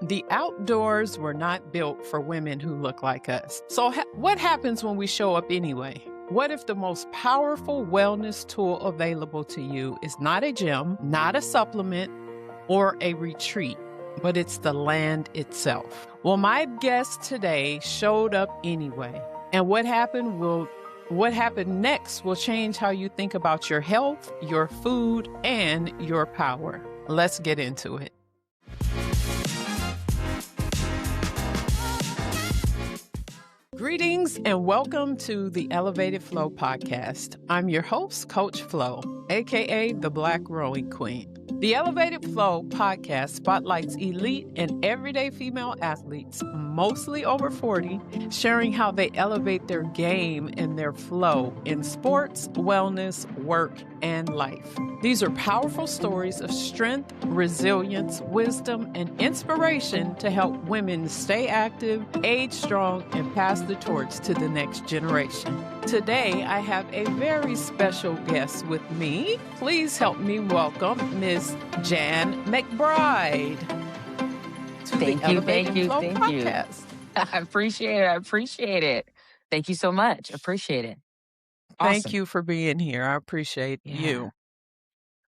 The outdoors were not built for women who look like us. So what happens when we show up anyway? What if the most powerful wellness tool available to you is not a gym, not a supplement, or a retreat, but it's the land itself? Well, my guest today showed up anyway. And what happened next will change how you think about your health, your food, and your power. Let's get into it. Greetings and welcome to the Elevated Flo Podcast. I'm your host, Coach Flo, aka the Black Rowing Queen. The Elevated Flo Podcast spotlights elite and everyday female athletes, mostly over 40, sharing how they elevate their game and their flow in sports, wellness, work, and life. These are powerful stories of strength, resilience, wisdom, and inspiration to help women stay active, age strong, and pass the torch to the next generation. Today, I have a very special guest with me. Please help me welcome Ms. Jam McBride to the Elevated Flo Podcast. I appreciate it. Thank you so much. Appreciate it. Awesome. Thank you for being here. I appreciate you.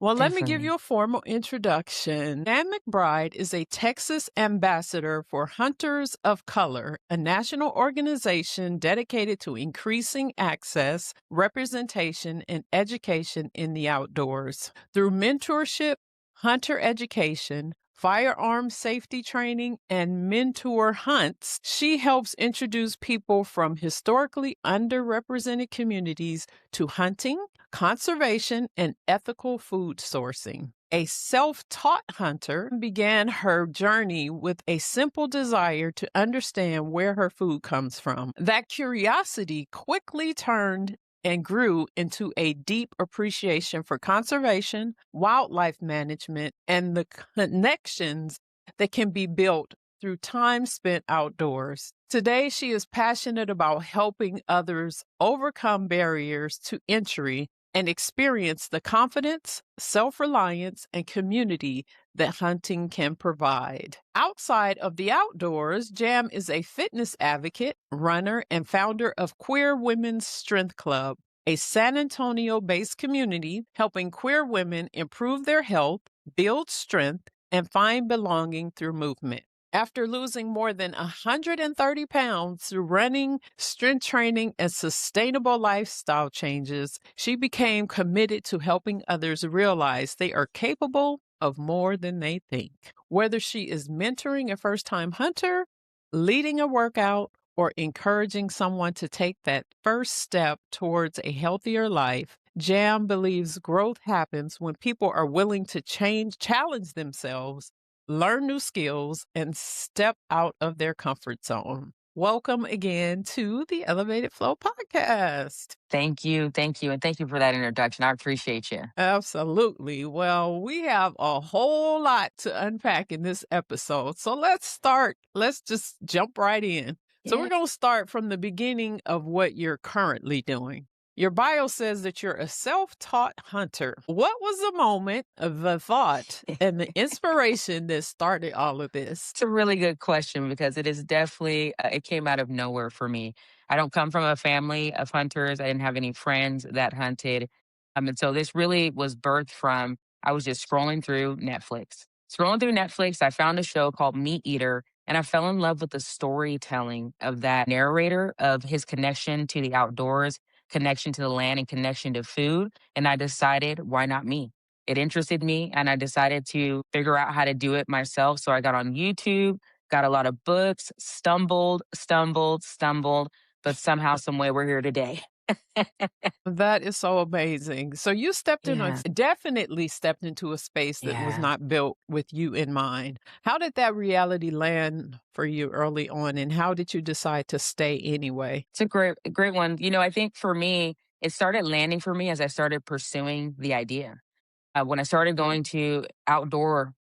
Well, let me give you a formal introduction. Jam McBride is a Texas ambassador for Hunters of Color, a national organization dedicated to increasing access, representation, and education in the outdoors. Through mentorship, hunter education, firearm safety training, and mentor hunts, she helps introduce people from historically underrepresented communities to hunting, conservation, and ethical food sourcing. A self-taught hunter began her journey with a simple desire to understand where her food comes from. That curiosity quickly turned and grew into a deep appreciation for conservation, wildlife management, and the connections that can be built through time spent outdoors. Today, she is passionate about helping others overcome barriers to entry and experience the confidence, self-reliance, and community that hunting can provide. Outside of the outdoors, Jam is a fitness advocate, runner, and founder of Queer Women's Strength Club, a San Antonio-based community helping queer women improve their health, build strength, and find belonging through movement. After losing more than 130 pounds through running, strength training, and sustainable lifestyle changes, she became committed to helping others realize they are capable of more than they think. Whether she is mentoring a first-time hunter, leading a workout, or encouraging someone to take that first step towards a healthier life, Jam believes growth happens when people are willing to challenge themselves, learn new skills, and step out of their comfort zone. Welcome again to the Elevated Flo Podcast. Thank you. And thank you for that introduction. I appreciate you. Absolutely. Well, we have a whole lot to unpack in this episode. So let's just jump right in. So we're going to start from the beginning of what you're currently doing. Your bio says that you're a self-taught hunter. What was the moment of the thought and the inspiration that started all of this? It's a really good question because it is definitely, it came out of nowhere for me. I don't come from a family of hunters. I didn't have any friends that hunted. And so this really was birthed from, I was just scrolling through Netflix. I found a show called Meat Eater, and I fell in love with the storytelling of that narrator, of his connection to the outdoors, connection to the land, and connection to food. And I decided, why not me? It interested me, and I decided to figure out how to do it myself. So I got on YouTube, got a lot of books, stumbled, but somehow, some way we're here today. That is so amazing. So you definitely stepped into a space that was not built with you in mind. How did that reality land for you early on, and how did you decide to stay anyway? It's a great one. I think for me, it started landing for me as I started pursuing the idea. When I started going to outdoor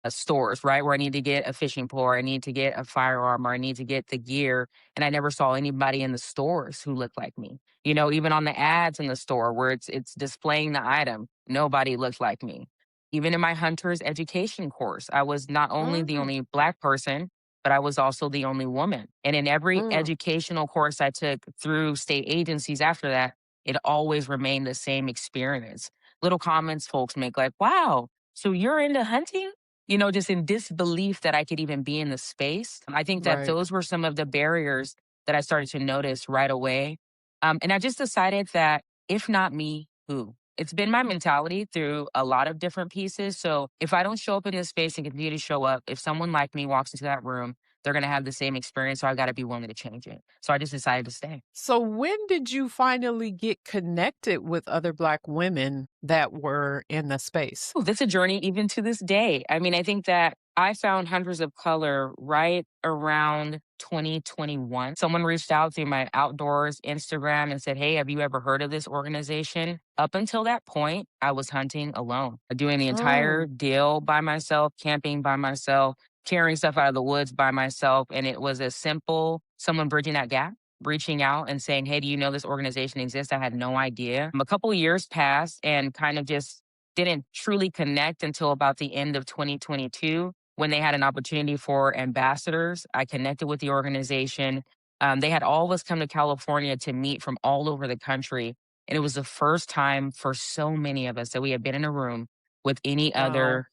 stores, right, where I need to get a fishing pole, or I need to get a firearm, or I need to get the gear, and I never saw anybody in the stores who looked like me. Even on the ads in the store where it's displaying the item, nobody looked like me. Even in my hunter's education course, I was not only the Mm, only Black person, but I was also the only woman. And in every mm, educational course I took through state agencies after that, it always remained the same experience. Little comments folks make like, wow, so you're into hunting? Just in disbelief that I could even be in the space. I think that right. those were some of the barriers that I started to notice right away. And I just decided that if not me, who? It's been my mentality through a lot of different pieces. So if I don't show up in this space and continue to show up, if someone like me walks into that room, they're going to have the same experience. So I got to be willing to change it. So I just decided to stay. So when did you finally get connected with other Black women that were in the space? Oh, that's a journey even to this day. I mean, I think that I found Hunters of Color right around 2021. Someone reached out through my outdoors Instagram and said, hey, have you ever heard of this organization? Up until that point, I was hunting alone, doing the entire Mm, deal by myself, camping by myself, carrying stuff out of the woods by myself. And it was a simple someone bridging that gap, reaching out and saying, hey, do you know this organization exists? I had no idea. A couple years passed and kind of just didn't truly connect until about the end of 2022 when they had an opportunity for ambassadors. I connected with the organization. They had all of us come to California to meet from all over the country. And it was the first time for so many of us that we had been in a room with any wow. other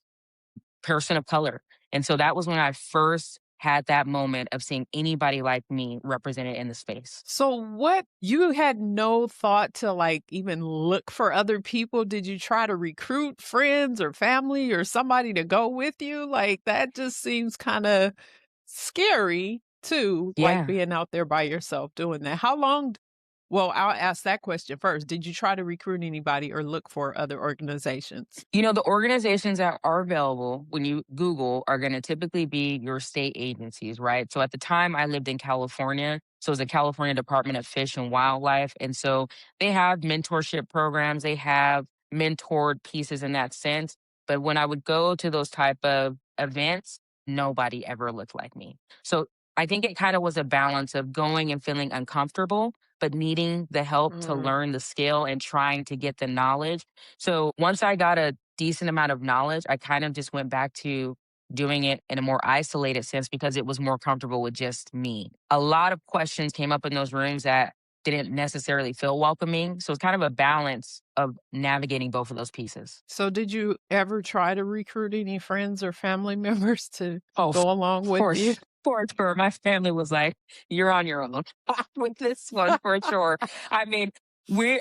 person of color. And so that was when I first had that moment of seeing anybody like me represented in the space. So what you had no thought to like even look for other people? Did you try to recruit friends or family or somebody to go with you? Like that just seems kind of scary too, like Yeah. being out there by yourself doing that. How long well, I'll ask that question first. Did you try to recruit anybody or look for other organizations? The organizations that are available when you Google are going to typically be your state agencies, right? So at the time I lived in California. So it's the California Department of Fish and Wildlife. And so they have mentorship programs, they have mentored pieces in that sense. But when I would go to those type of events, nobody ever looked like me. So I think it kind of was a balance of going and feeling uncomfortable, but needing the help to Mm. learn the skill and trying to get the knowledge. So once I got a decent amount of knowledge, I kind of just went back to doing it in a more isolated sense because it was more comfortable with just me. A lot of questions came up in those rooms that didn't necessarily feel welcoming. So it's kind of a balance of navigating both of those pieces. So did you ever try to recruit any friends or family members to Oh, go along with for you? for sure. My family was like, "You're on your own with this one for sure." I mean,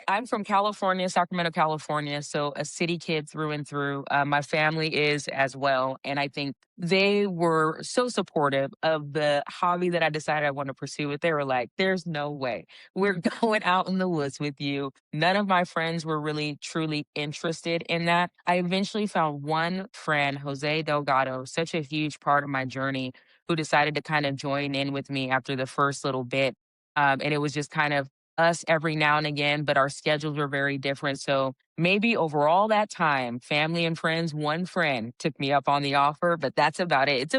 I'm from California, Sacramento, California, so a city kid through and through. My family is as well, and I think they were so supportive of the hobby that I decided I want to pursue. It, they were like, "There's no way we're going out in the woods with you." None of my friends were really truly interested in that. I eventually found one friend, Jose Delgado, such a huge part of my journey who decided to kind of join in with me after the first little bit. And it was just kind of us every now and again, but our schedules were very different. So maybe over all that time, family and friends, one friend took me up on the offer, but that's about it.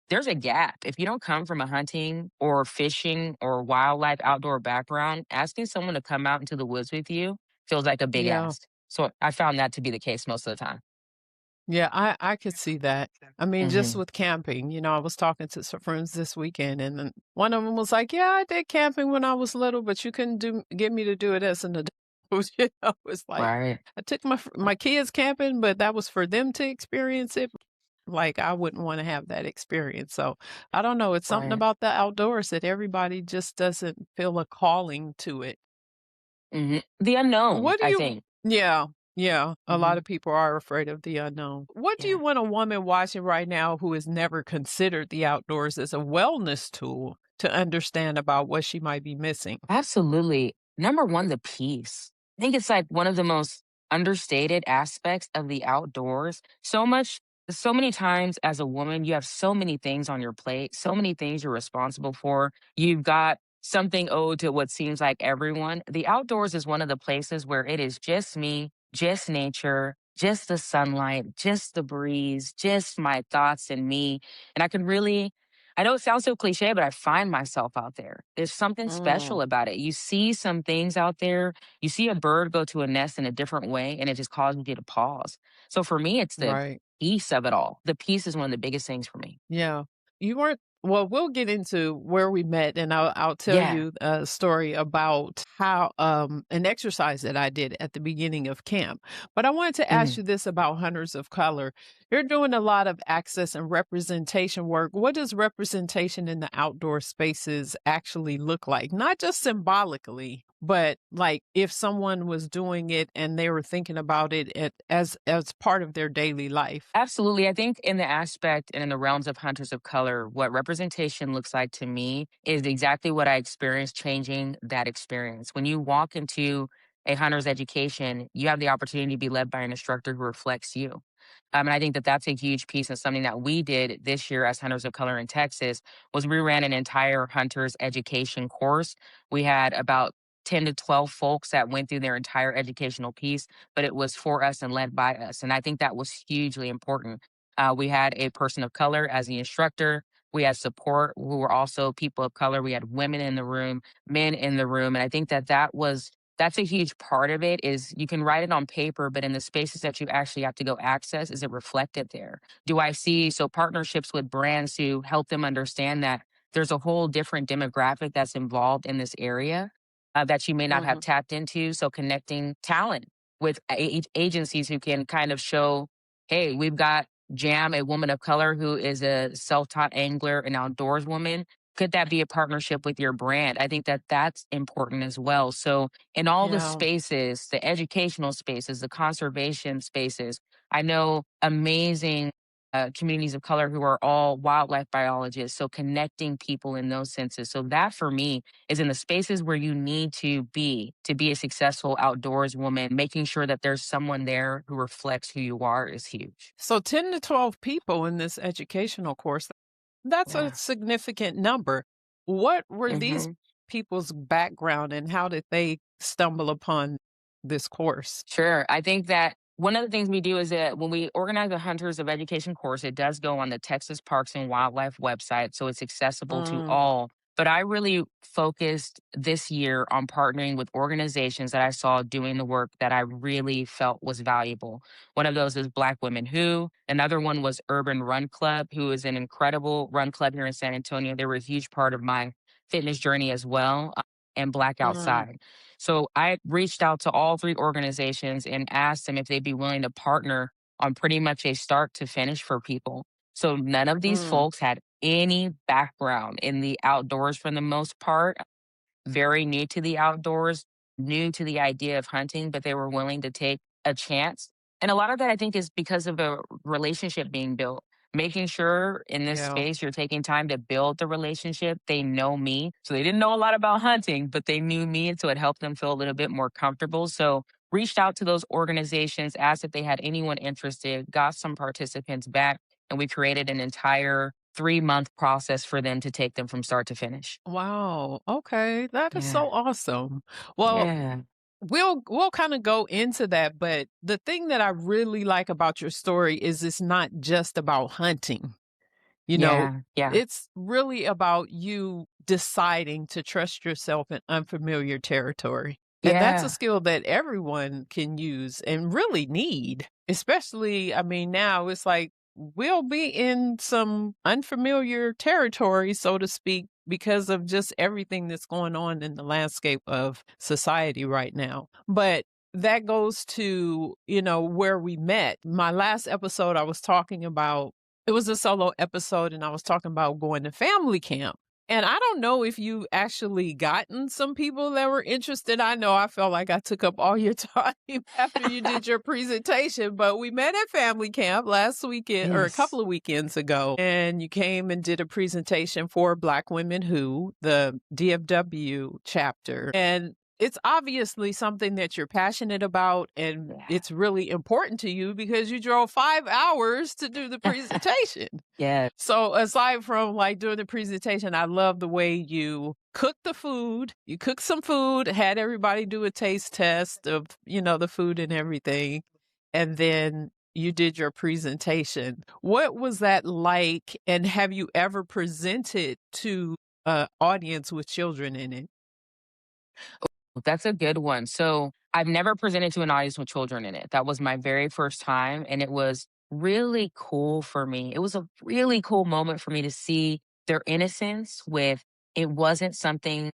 There's a gap. If you don't come from a hunting or fishing or wildlife outdoor background, asking someone to come out into the woods with you feels like a big Yeah. ask. So I found that to be the case most of the time. Yeah, I could see that. I mean, just Hmm. with camping, I was talking to some friends this weekend, and then one of them was like, "Yeah, I did camping when I was little, but you couldn't get me to do it as an adult." It's like Right. I took my kids camping, but that was for them to experience it. Like I wouldn't want to have that experience. So I don't know. It's something Right. about the outdoors that everybody just doesn't feel a calling to it. The unknown, What do I you think. Yeah, yeah, a lot Mhm. of people are afraid of the unknown. What do you Yeah. want a woman watching right now who has never considered the outdoors as a wellness tool to understand about what she might be missing? Absolutely. Number one, the peace. I think it's like one of the most understated aspects of the outdoors. So many times as a woman, you have so many things on your plate, so many things you're responsible for. You've got something owed to what seems like everyone. The outdoors is one of the places where it is just me, just nature, just the sunlight, just the breeze, just my thoughts and me. And I can really I know it sounds so cliche, but I find myself out there. There's something Mm, special about it. You see some things out there. You see a bird go to a nest in a different way, and it just causes you to pause. So for me, it's the right. peace of it all. The peace is one of the biggest things for me. Yeah. You weren't well, we'll get into where we met and I'll tell Yeah. you a story about how an exercise that I did at the beginning of camp. But I wanted to ask Mhm. you this about Hunters of Color. You're doing a lot of access and representation work. What does representation in the outdoor spaces actually look like? Not just symbolically, but like if someone was doing it and they were thinking about it as part of their daily life. Absolutely. I think in the aspect and in the realms of hunters of color, what representation looks like to me is exactly what I experienced changing that experience. When you walk into a hunter's education, you have the opportunity to be led by an instructor who reflects you. And I think that that's a huge piece of something that we did this year as hunters of color in Texas was we ran an entire hunters education course. We had about 10 to 12 folks that went through their entire educational piece, but it was for us and led by us. And I think that was hugely important. We had a person of color as the instructor. We had support who were also people of color. We had women in the room, men in the room. And I think that that's a huge part of it is you can write it on paper, but in the spaces that you actually have to go access, is it reflected there? Do I see so partnerships with brands to help them understand that there's a whole different demographic that's involved in this area that you may not have Mhm. tapped into. So connecting talent with agencies who can kind of show, hey, we've got Jam, a woman of color who is a self-taught angler and outdoors woman. Could that be a partnership with your brand? I think that that's important as well. So in all the Yeah. spaces, the educational spaces, the conservation spaces, I know amazing communities of color who are all wildlife biologists. So connecting people in those senses. So that for me is in the spaces where you need to be a successful outdoors woman, making sure that there's someone there who reflects who you are is huge. So 10 to 12 people in this educational course, that's a Yeah. significant number. What were these Hmm. people's background and how did they stumble upon this course? Sure. I think that one of the things we do is that when we organize a Hunters of Education course, it does go on the Texas Parks and Wildlife website, so it's accessible to Mm, all. But I really focused this year on partnering with organizations that I saw doing the work that I really felt was valuable. One of those is Black Women Who. Another one was Urban Run Club, who is an incredible run club here in San Antonio. They were a huge part of my fitness journey as well, and Black mm, Outside. So I reached out to all three organizations and asked them if they'd be willing to partner on pretty much a start to finish for people. So none of these mm. folks had any background in the outdoors for the most part, very new to the outdoors, new to the idea of hunting, but they were willing to take a chance. And a lot of that, I think, is because of a relationship being built. Making sure in this Yeah. space you're taking time to build the relationship. They know me. So they didn't know a lot about hunting, but they knew me. And so it helped them feel a little bit more comfortable. So reached out to those organizations, asked if they had anyone interested, got some participants back, and we created an entire 3-month process for them to take them from start to finish. Wow. Okay. That is Yeah. so awesome. Well, Yeah. we'll kind of go into that, but the thing that I really like about your story is it's not just about hunting. You know, Yeah. Yeah. it's really about you deciding to trust yourself in unfamiliar territory. And that's a Yeah. skill that everyone can use and really need. Especially, I mean, now it's like we'll be in some unfamiliar territory, so to speak, because of just everything that's going on in the landscape of society right now. But that goes to, where we met. My last episode, I was talking about it was a solo episode, and I was talking about going to family camp. And I don't know if you actually gotten some people that were interested. I know I felt like I took up all your time after you did your presentation, but we met at family camp last weekend or a Yes. couple of weekends ago. And you came and did a presentation for Black Women Who, the DFW chapter. And it's obviously something that you're passionate about and Yeah. it's really important to you because you drove 5 hours to do the presentation. Yes. So aside from like doing the presentation, I love the way you cook the food. You cook some food, had everybody do a taste test of, the food and everything. And then you did your presentation. What was that like, and have you ever presented to a audience with children in it? That's a good one. So I've never presented to an audience with children in it. That was my very first time. And it was really cool for me. It was a really cool moment for me to see their innocence with it wasn't something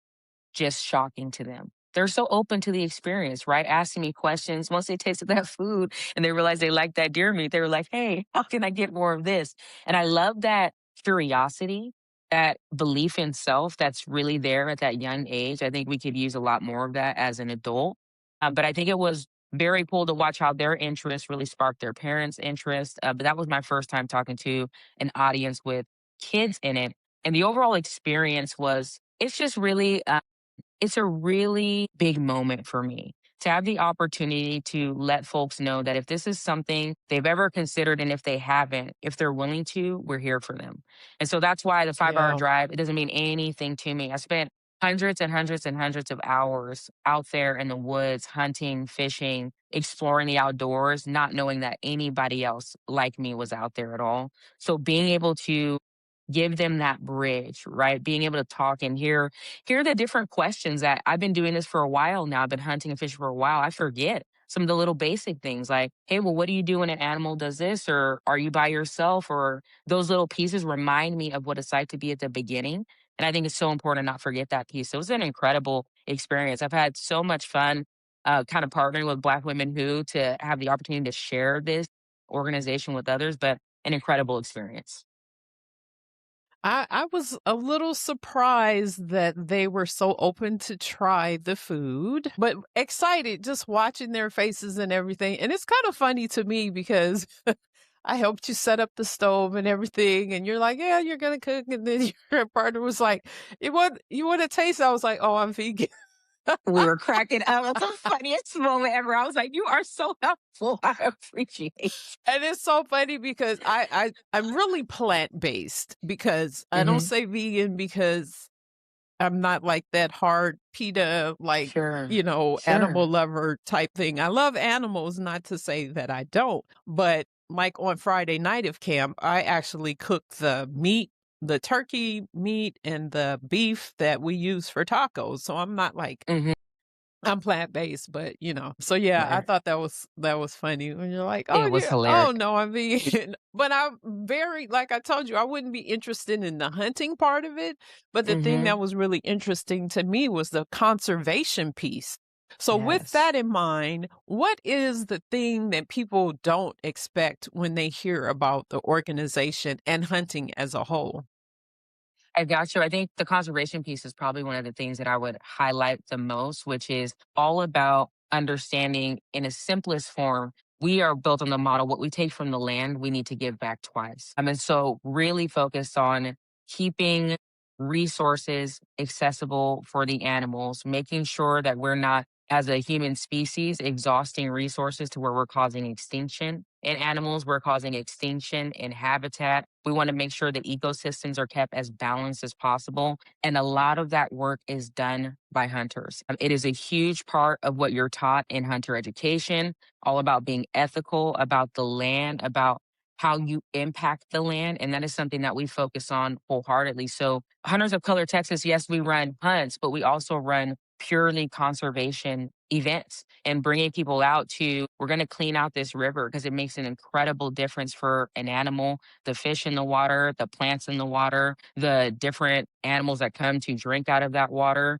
just shocking to them. They're so open to the experience, right? Asking me questions. Once they tasted that food and they realized they liked that deer meat, they were like, hey, how can I get more of this? And I love that curiosity, that belief in self that's really there at that young age. I think we could use a lot more of that as an adult. But I think it was very cool to watch how their interest really sparked their parents' interest. But that was my first time talking to an audience with kids in it. And the overall experience was, it's just really it's a really big moment for me to have the opportunity to let folks know that if this is something they've ever considered and if they haven't, if they're willing to, we're here for them. And so that's why the 5 hour Yeah. drive, it doesn't mean anything to me. I spent hundreds and hundreds and hundreds of hours out there in the woods, hunting, fishing, exploring the outdoors, not knowing that anybody else like me was out there at all. So being able to give them that bridge, right? Being able to talk and hear the different questions that I've been doing this for a while now. I've been hunting and fishing for a while. I forget some of the little basic things like, hey, well, what do you do when an animal does this? Or are you by yourself? Or those little pieces remind me of what it's like to be at the beginning. And I think it's so important to not forget that piece. So it was an incredible experience. I've had so much fun kind of partnering with Black Women Who to have the opportunity to share this organization with others, but an incredible experience. I was a little surprised that they were so open to try the food, but excited just watching their faces and everything. And it's kind of funny to me because I helped you set up the stove and everything, and you're like, "Yeah, you're gonna cook," and then your partner was like, You want to taste?" I was like, "Oh, I'm vegan." We were cracking up. It was the funniest moment ever. I was like, "You are so helpful. I appreciate." And it's so funny because I'm really plant-based because I don't Mhm. say vegan because I'm not like that hard PETA, like, Sure. animal Sure. lover type thing. I love animals, not to say that I don't, but like on Friday night of camp, I actually cooked the meat, the turkey meat and the beef that we use for tacos. So I'm not like Mhm. I'm plant-based, but, so yeah, I Right. thought that was funny when you're like, "Oh, It was yeah, oh, hilarious. no, I'm vegan." But I'm very like I told you, I wouldn't be interested in the hunting part of it, but the thing that Mhm. was really interesting to me was the conservation piece. So with Yes. that in mind, what is the thing that people don't expect when they hear about the organization and hunting as a whole? I got you. I think the conservation piece is probably one of the things that I would highlight the most, which is all about understanding in its simplest form. We are built on the model what we take from the land, we need to give back twice. And so, really focused on keeping resources accessible for the animals, making sure that we're not, as a human species, exhausting resources to where we're causing extinction in animals, we're causing extinction in habitat. We want to make sure that ecosystems are kept as balanced as possible. And a lot of that work is done by hunters. It is a huge part of what you're taught in hunter education, all about being ethical, about the land, about how you impact the land. And that is something that we focus on wholeheartedly. So, Hunters of Color Texas, yes, we run hunts, but we also run purely conservation events and bringing people out to, we're going to clean out this river because it makes an incredible difference for an animal, the fish in the water, the plants in the water, the different animals that come to drink out of that water.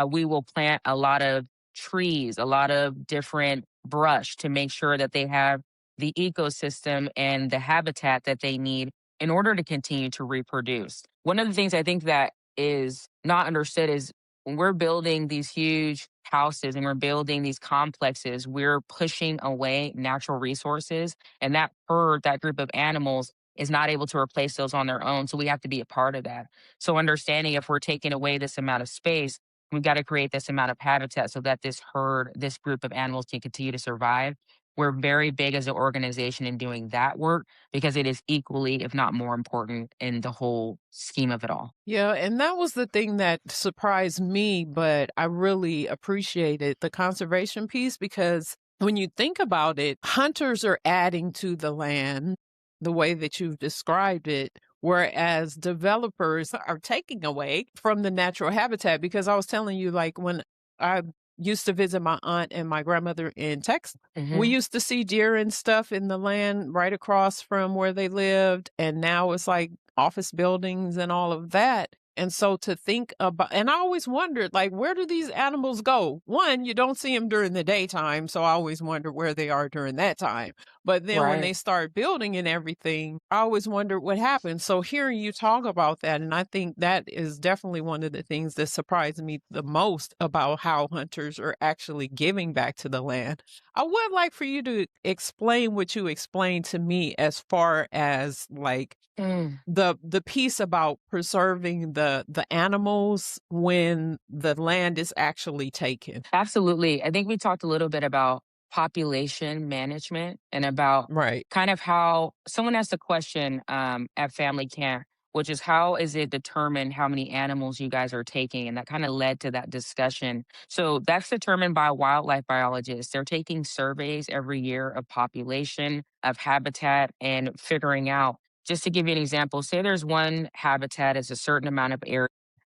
We will plant a lot of trees, a lot of different brush to make sure that they have the ecosystem and the habitat that they need in order to continue to reproduce. One of the things I think that is not understood is when we're building these huge houses and we're building these complexes, we're pushing away natural resources. And that herd, that group of animals, is not able to replace those on their own. So we have to be a part of that. So understanding if we're taking away this amount of space, we've got to create this amount of habitat so that this herd, this group of animals can continue to survive. We're very big as an organization in doing that work because it is equally, if not more important in the whole scheme of it all. Yeah, and that was the thing that surprised me, but I really appreciated the conservation piece because when you think about it, hunters are adding to the land the way that you've described it, whereas developers are taking away from the natural habitat. Because I was telling you, like, when I used to visit my aunt and my grandmother in Texas, we Hmm. used to see deer and stuff in the land right across from where they lived. And now it's like office buildings and all of that. And so to think about, and I always wondered, like, where do these animals go? One, you don't see them during the daytime. So I always wonder where they are during that time. But then when they Right. start building and everything, I always wondered what happened. So hearing you talk about that, and I think that is definitely one of the things that surprised me the most about how hunters are actually giving back to the land. I would like for you to explain what you explained to me as far as like Mm. the piece about preserving the animals when the land is actually taken. Absolutely. I think we talked a little bit about population management and about Right. kind of how someone asked a question at family camp, which is how is it determined how many animals you guys are taking? And that kind of led to that discussion. So that's determined by wildlife biologists. They're taking surveys every year of population, of habitat, and figuring out. Just to give you an example, say there's one habitat, is a certain amount of area.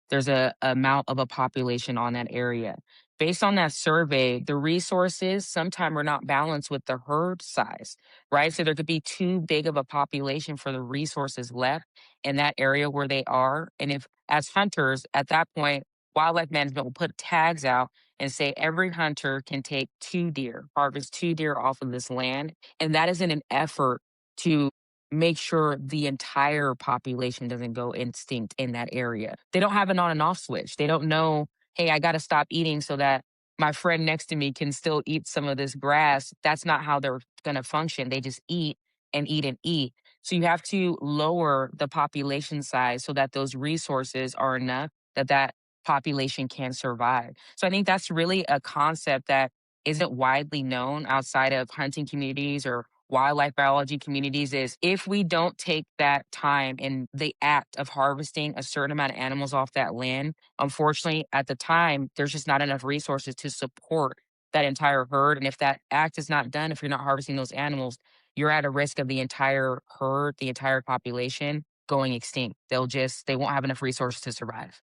There's a amount of a population on that area. Based on that survey, the resources sometimes are not balanced with the herd size, right? So there could be too big of a population for the resources left in that area where they are. And if, as hunters, at that point, wildlife management will put tags out and say every hunter can take 2 deer, harvest 2 deer off of this land. And that is in an effort to make sure the entire population doesn't go extinct in that area. They don't have an on and off switch. They don't know, hey, I got to stop eating so that my friend next to me can still eat some of this grass. That's not how they're going to function. They just eat and eat and eat. So you have to lower the population size so that those resources are enough that that population can survive. So I think that's really a concept that isn't widely known outside of hunting communities or wildlife biology communities is if we don't take that time in the act of harvesting a certain amount of animals off that land, unfortunately, at the time, there's just not enough resources to support that entire herd. And if that act is not done, if you're not harvesting those animals, you're at a risk of the entire herd, the entire population going extinct. They won't have enough resources to survive.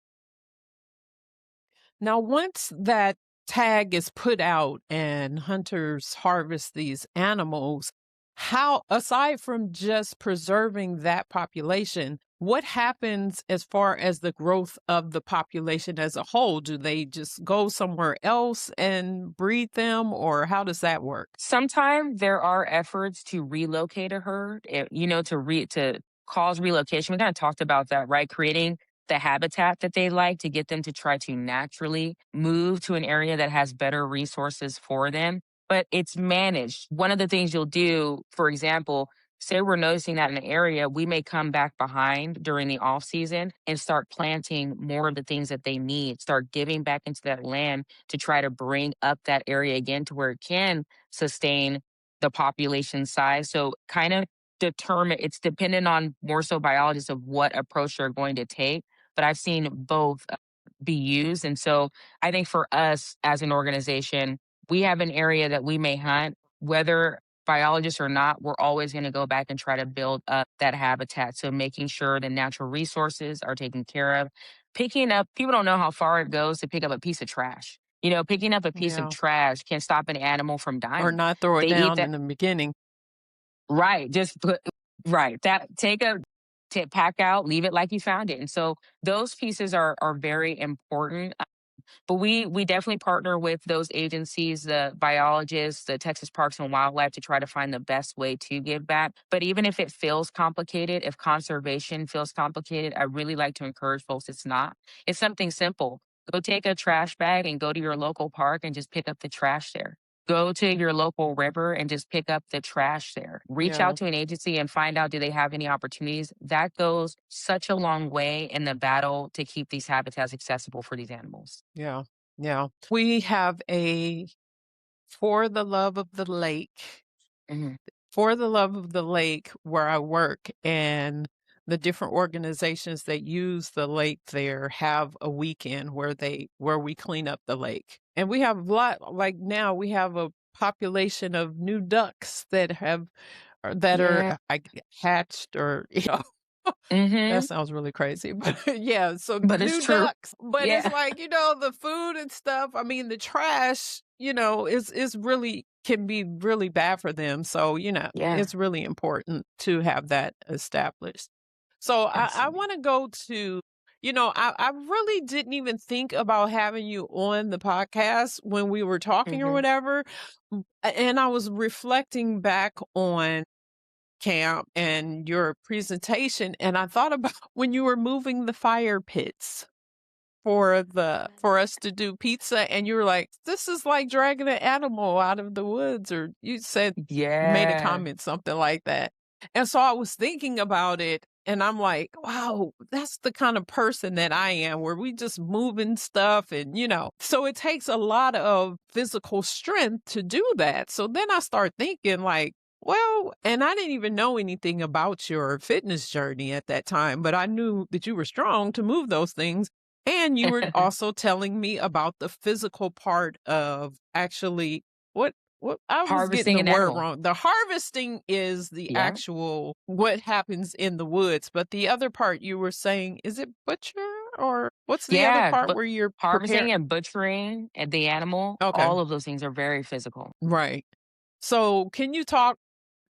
Now, once that tag is put out and hunters harvest these animals, how, aside from just preserving that population, what happens as far as the growth of the population as a whole? Do they just go somewhere else and breed them, or how does that work? Sometimes there are efforts to relocate a herd, to cause relocation. We kind of talked about that, right? Creating the habitat that they like to get them to try to naturally move to an area that has better resources for them. But it's managed. One of the things you'll do, for example, say we're noticing that in an area, we may come back behind during the off season and start planting more of the things that they need, start giving back into that land to try to bring up that area again to where it can sustain the population size. So kind of determine it's dependent on more so biologists of what approach they're going to take. But I've seen both be used. And so I think for us as an organization, we have an area that we may hunt, whether biologists or not, we're always going to go back and try to build up that habitat. So making sure the natural resources are taken care of. Picking up, people don't know how far it goes to pick up a piece of trash. Picking up a piece of Yeah. trash can stop an animal from Or dying. not throw it They eat down that in the beginning. right. Just put right. That take a pack out, leave it like you found it. And so those pieces are very important. But we definitely partner with those agencies, the biologists, the Texas Parks and Wildlife to try to find the best way to give back. But even if it feels complicated, if conservation feels complicated, I really like to encourage folks it's not. It's something simple. Go take a trash bag and go to your local park and just pick up the trash there. Go to your local river and just pick up the trash there. Reach Yeah. out to an agency and find out do they have any opportunities. That goes such a long way in the battle to keep these habitats accessible for these animals. Yeah. Yeah. We have a For the Love of the Lake Mhm. For the Love of the Lake where I work, and the different organizations that use the lake there have a weekend where we clean up the lake. And we have a lot, like now we have a population of new ducks that have or that are, Yeah. hatched or, that Mhm. sounds really crazy, but yeah, so But it's new true. ducks, but it's Yeah. like, the food and stuff, I mean, the trash, is really can be really bad for them, so, Yeah. it's really important to have that established. So I Absolutely. wanna go to I really didn't even think about having you on the podcast when we were talking or Mhm. whatever, and I was reflecting back on camp and your presentation, and I thought about when you were moving the fire pits for us to do pizza, and you were like, "This is like dragging an animal out of the woods," or you made a Yeah. comment, something like that. And so I was thinking about it, and I'm like, "Wow, that's the kind of person that I am, where we just moving stuff and, so it takes a lot of physical strength to do that." So then I start thinking like, well, and I didn't even know anything about your fitness journey at that time, but I knew that you were strong to move those things. And you were also telling me about the physical part of actually what I was getting Harvesting the an word animal. wrong. The harvesting is the Yeah. actual what happens in the woods, but the other part you were saying, is it butcher or what's the other Yeah, part but where you're harvesting prepared? and butchering and the animal, Okay, all of those things are very physical. right. So can you talk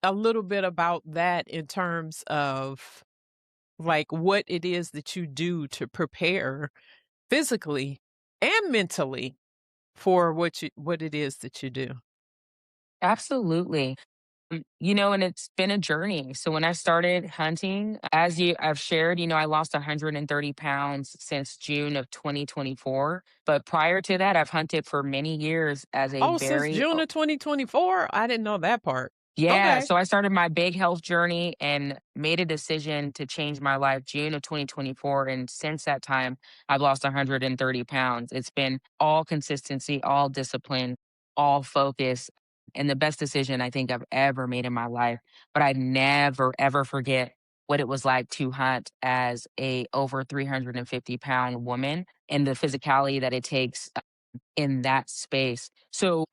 a little bit about that in terms of like what it is that you do to prepare physically and mentally for what it is that you do. Absolutely. And it's been a journey. So when I started hunting, I've shared, I lost 130 pounds since June of 2024. But prior to that, I've hunted for many years as a Oh, since very June of 2024? I didn't know that part. yeah, Okay. so I started my big health journey and made a decision to change my life June of 2024. And since that time, I've lost 130 pounds. It's been all consistency, all discipline, all focus, and the best decision I think I've ever made in my life. But I never, ever forget what it was like to hunt as a over 350-pound woman and the physicality that it takes in that space. So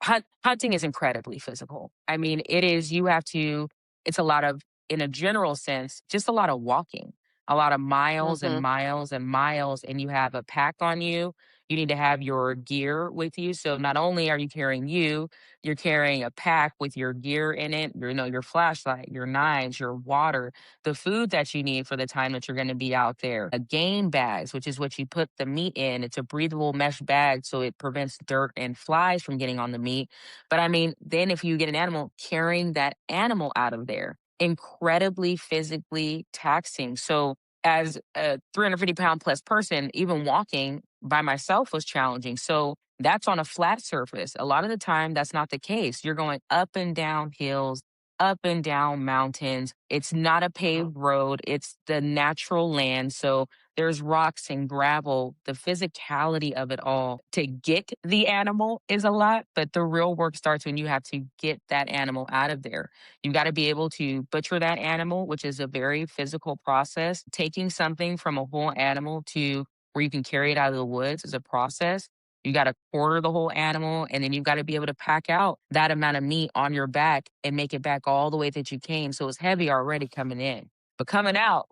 hunting is incredibly physical. I mean, it's a lot of, in a general sense, just a lot of walking, a lot of miles and Mhm. miles and miles, and you have a pack on you. You need to have your gear with you. So not only are you carrying you, you're carrying a pack with your gear in it, your flashlight, your knives, your water, the food that you need for the time that you're going to be out there. A game bags, which is what you put the meat in. It's a breathable mesh bag, so it prevents dirt and flies from getting on the meat. But I mean, then if you get an animal, carrying that animal out of there, incredibly physically taxing. So as a 350-pound plus person, even walking by myself was challenging. So that's on a flat surface. A lot of the time, that's not the case. You're going up and down hills, up and down mountains. It's not a Wow. paved road, it's the natural land. So there's rocks and gravel. The physicality of it all to get the animal is a lot, but the real work starts when you have to get that animal out of there. You got to be able to butcher that animal, which is a very physical process. Taking something from a whole animal to where you can carry it out of the woods is a process. You got to quarter the whole animal, and then you've got to be able to pack out that amount of meat on your back and make it back all the way that you came. So it's heavy already coming in, but coming out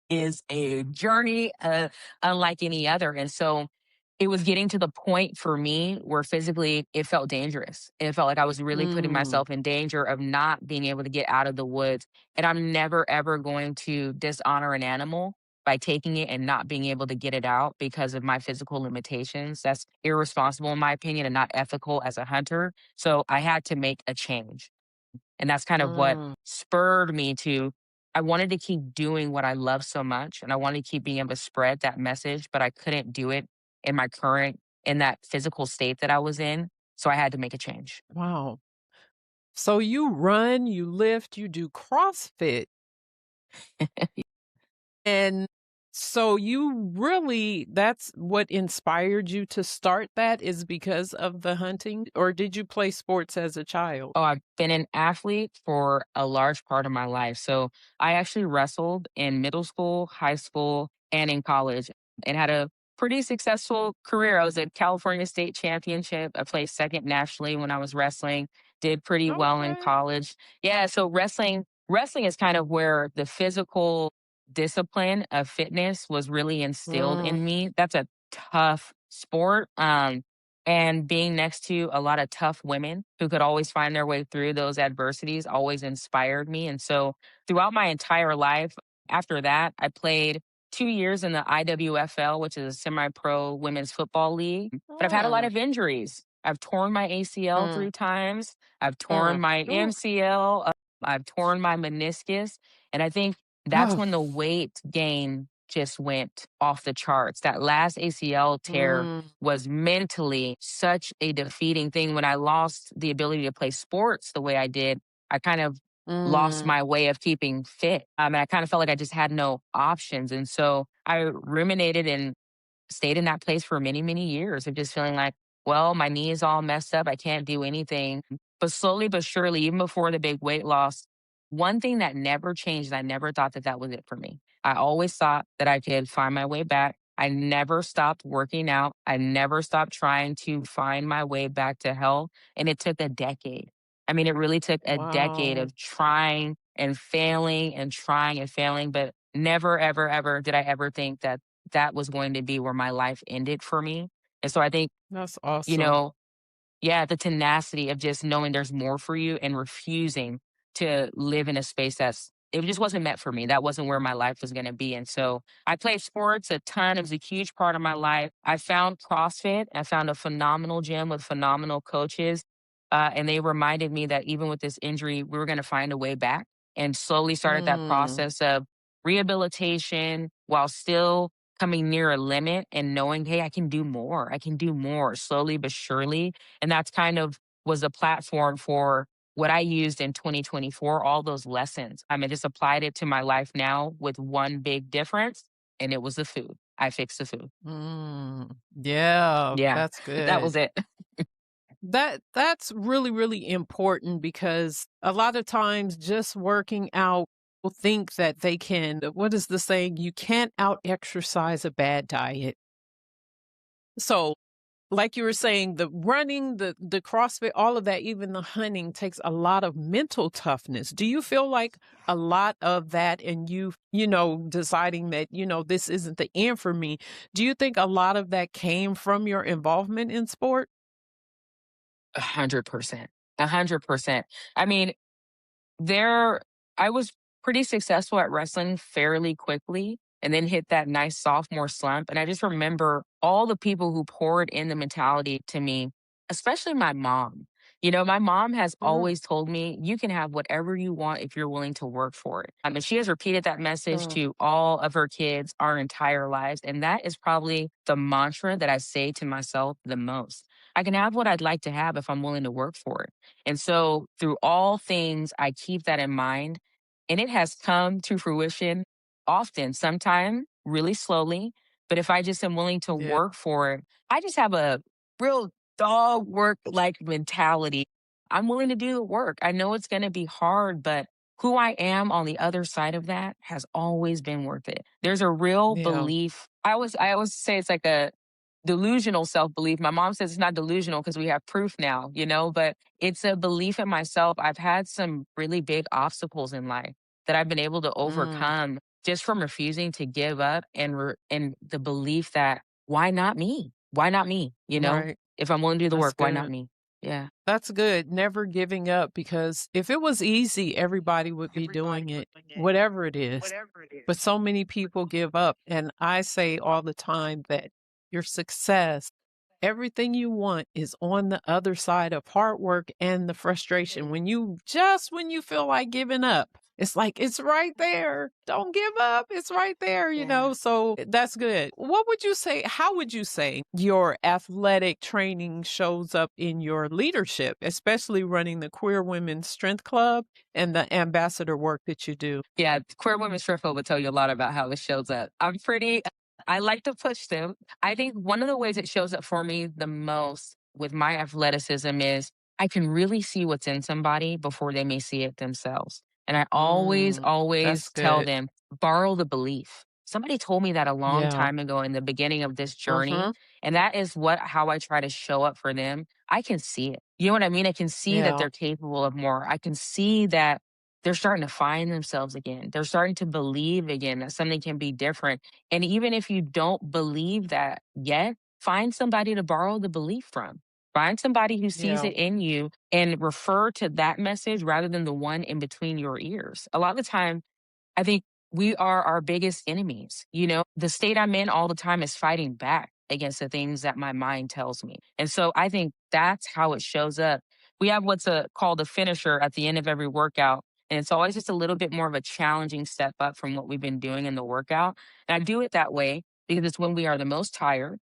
is a journey unlike any other. And so it was getting to the point for me where physically it felt dangerous. It felt like I was really putting Mm. myself in danger of not being able to get out of the woods. And I'm never, ever going to dishonor an animal by taking it and not being able to get it out because of my physical limitations. That's irresponsible, in my opinion, and not ethical as a hunter. So I had to make a change. And that's kind of what Mm. spurred me to I wanted to keep doing what I love so much, and I wanted to keep being able to spread that message, but I couldn't do it in my current in that physical state that I was in, so I had to make a change. Wow. So you run, you lift, you do CrossFit, and so you really that's what inspired you to start that is because of the hunting, or did you play sports as a child? Oh, I've been an athlete for a large part of my life. So I actually wrestled in middle school, high school, and in college and had a pretty successful career. I was at California State Championship. I placed second nationally when I was wrestling. did pretty well in Okay. college. Yeah, so wrestling is kind of where the physical discipline of fitness was really instilled Mm, in me. That's a tough sport. And being next to a lot of tough women who could always find their way through those adversities always inspired me. And so throughout my entire life, after that, I played 2 years in the IWFL, which is a semi pro women's football league. But I've had a lot mm, of injuries. I've torn my ACL mm, 3 times. I've torn mm. my Ooh. MCL. I've torn my meniscus. And I think that's Oh. when the weight gain just went off the charts. That last ACL tear Mm, was mentally such a defeating thing. When I lost the ability to play sports the way I did, I kind of lost mm, my way of keeping fit. And I kind of felt like I just had no options. And so I ruminated and stayed in that place for many, many years of just feeling like, well, my knee is all messed up. I can't do anything. But slowly but surely, even before the big weight loss, one thing that never changed, I never thought that that was it for me. I always thought that I could find my way back. I never stopped working out. I never stopped trying to find my way back to health. And it took a decade. I mean, it really took a decade wow. of trying and failing and trying and failing, but never, ever, ever did I ever think that that was going to be where my life ended for me. And so I think, That's you awesome. know, yeah, the tenacity of just knowing there's more for you and refusing to live in a space it just wasn't meant for me. That wasn't where my life was going to be. And so I played sports a ton. It was a huge part of my life. I found CrossFit. I found a phenomenal gym with phenomenal coaches. And they reminded me that even with this injury, we were going to find a way back and slowly started that Mm, process of rehabilitation while still coming near a limit and knowing, hey, I can do more. I can do more slowly but surely. And that's kind of was a platform for what I used in 2024, all those lessons. I mean, just applied it to my life now with one big difference, and it was the food. I fixed the food. mm. Yeah, Yeah, that's that good. was it. That's really, really important because a lot of times just working out, people think that they can, what is the saying? You can't out exercise a bad diet. So, like you were saying, the running, the CrossFit, all of that, even the hunting takes a lot of mental toughness. Do you feel like a lot of that and deciding that, this isn't the end for me, do you think a lot of that came from your involvement in sport? 100%. 100%. I mean, There I was pretty successful at wrestling fairly quickly and then hit that nice sophomore slump, and I just remember all the people who poured in the mentality to me, especially my mom. My mom has Mm, always told me, "You can have whatever you want if you're willing to work for it." And she has repeated that message mm, to all of her kids our entire lives, and that is probably the mantra that I say to myself the most. I can have what I'd like to have if I'm willing to work for it. And so through all things, I keep that in mind. And it has come to fruition often, sometime really slowly. But if I just am willing to yeah, work for it, I just have a real dog work like mentality. I'm willing to do the work. I know it's going to be hard, but who I am on the other side of that has always been worth it. There's a real yeah, belief. I always say it's like a delusional self belief. My mom says it's not delusional because we have proof now, but it's a belief in myself. I've had some really big obstacles in life that I've been able to mm, overcome just from refusing to give up and the belief that why not me? Why not me? right. If I'm willing to do the That's work, why not good. me? Yeah. That's good. Never giving up because if it was easy, everybody would be doing it, whatever it is. But so many people give up. And I say all the time that your success, everything you want is on the other side of hard work and the frustration. When you feel like giving up, it's like it's right there. Don't give up. It's right there. Yeah. So that's good. What would you say? How would you say your athletic training shows up in your leadership, especially running the Queer Women's Strength Club and the ambassador work that you do? Yeah, queer women's circle will tell you a lot about how it shows up. I like to push them. I think one of the ways it shows up for me the most with my athleticism is I can really see what's in somebody before they may see it themselves. And I always, Mm, that's always tell good. them, borrow the belief. Somebody told me that a long Yeah. time ago in the beginning of this journey. Mhm. And that is how I try to show up for them. I can see it. You know what I mean? I can see that Yeah. they're capable of more. I can see that they're starting to find themselves again. They're starting to believe again that something can be different. And even if you don't believe that yet, find somebody to borrow the belief from. Find somebody who sees Yeah. it in you and refer to that message rather than the one in between your ears. A lot of the time, I think we are our biggest enemies. You know, the state I'm in all the time is fighting back against the things that my mind tells me. And so I think that's how it shows up. We have what's called a finisher at the end of every workout. And it's always just a little bit more of a challenging step up from what we've been doing in the workout. And I do it that way because it's when we are the most tired,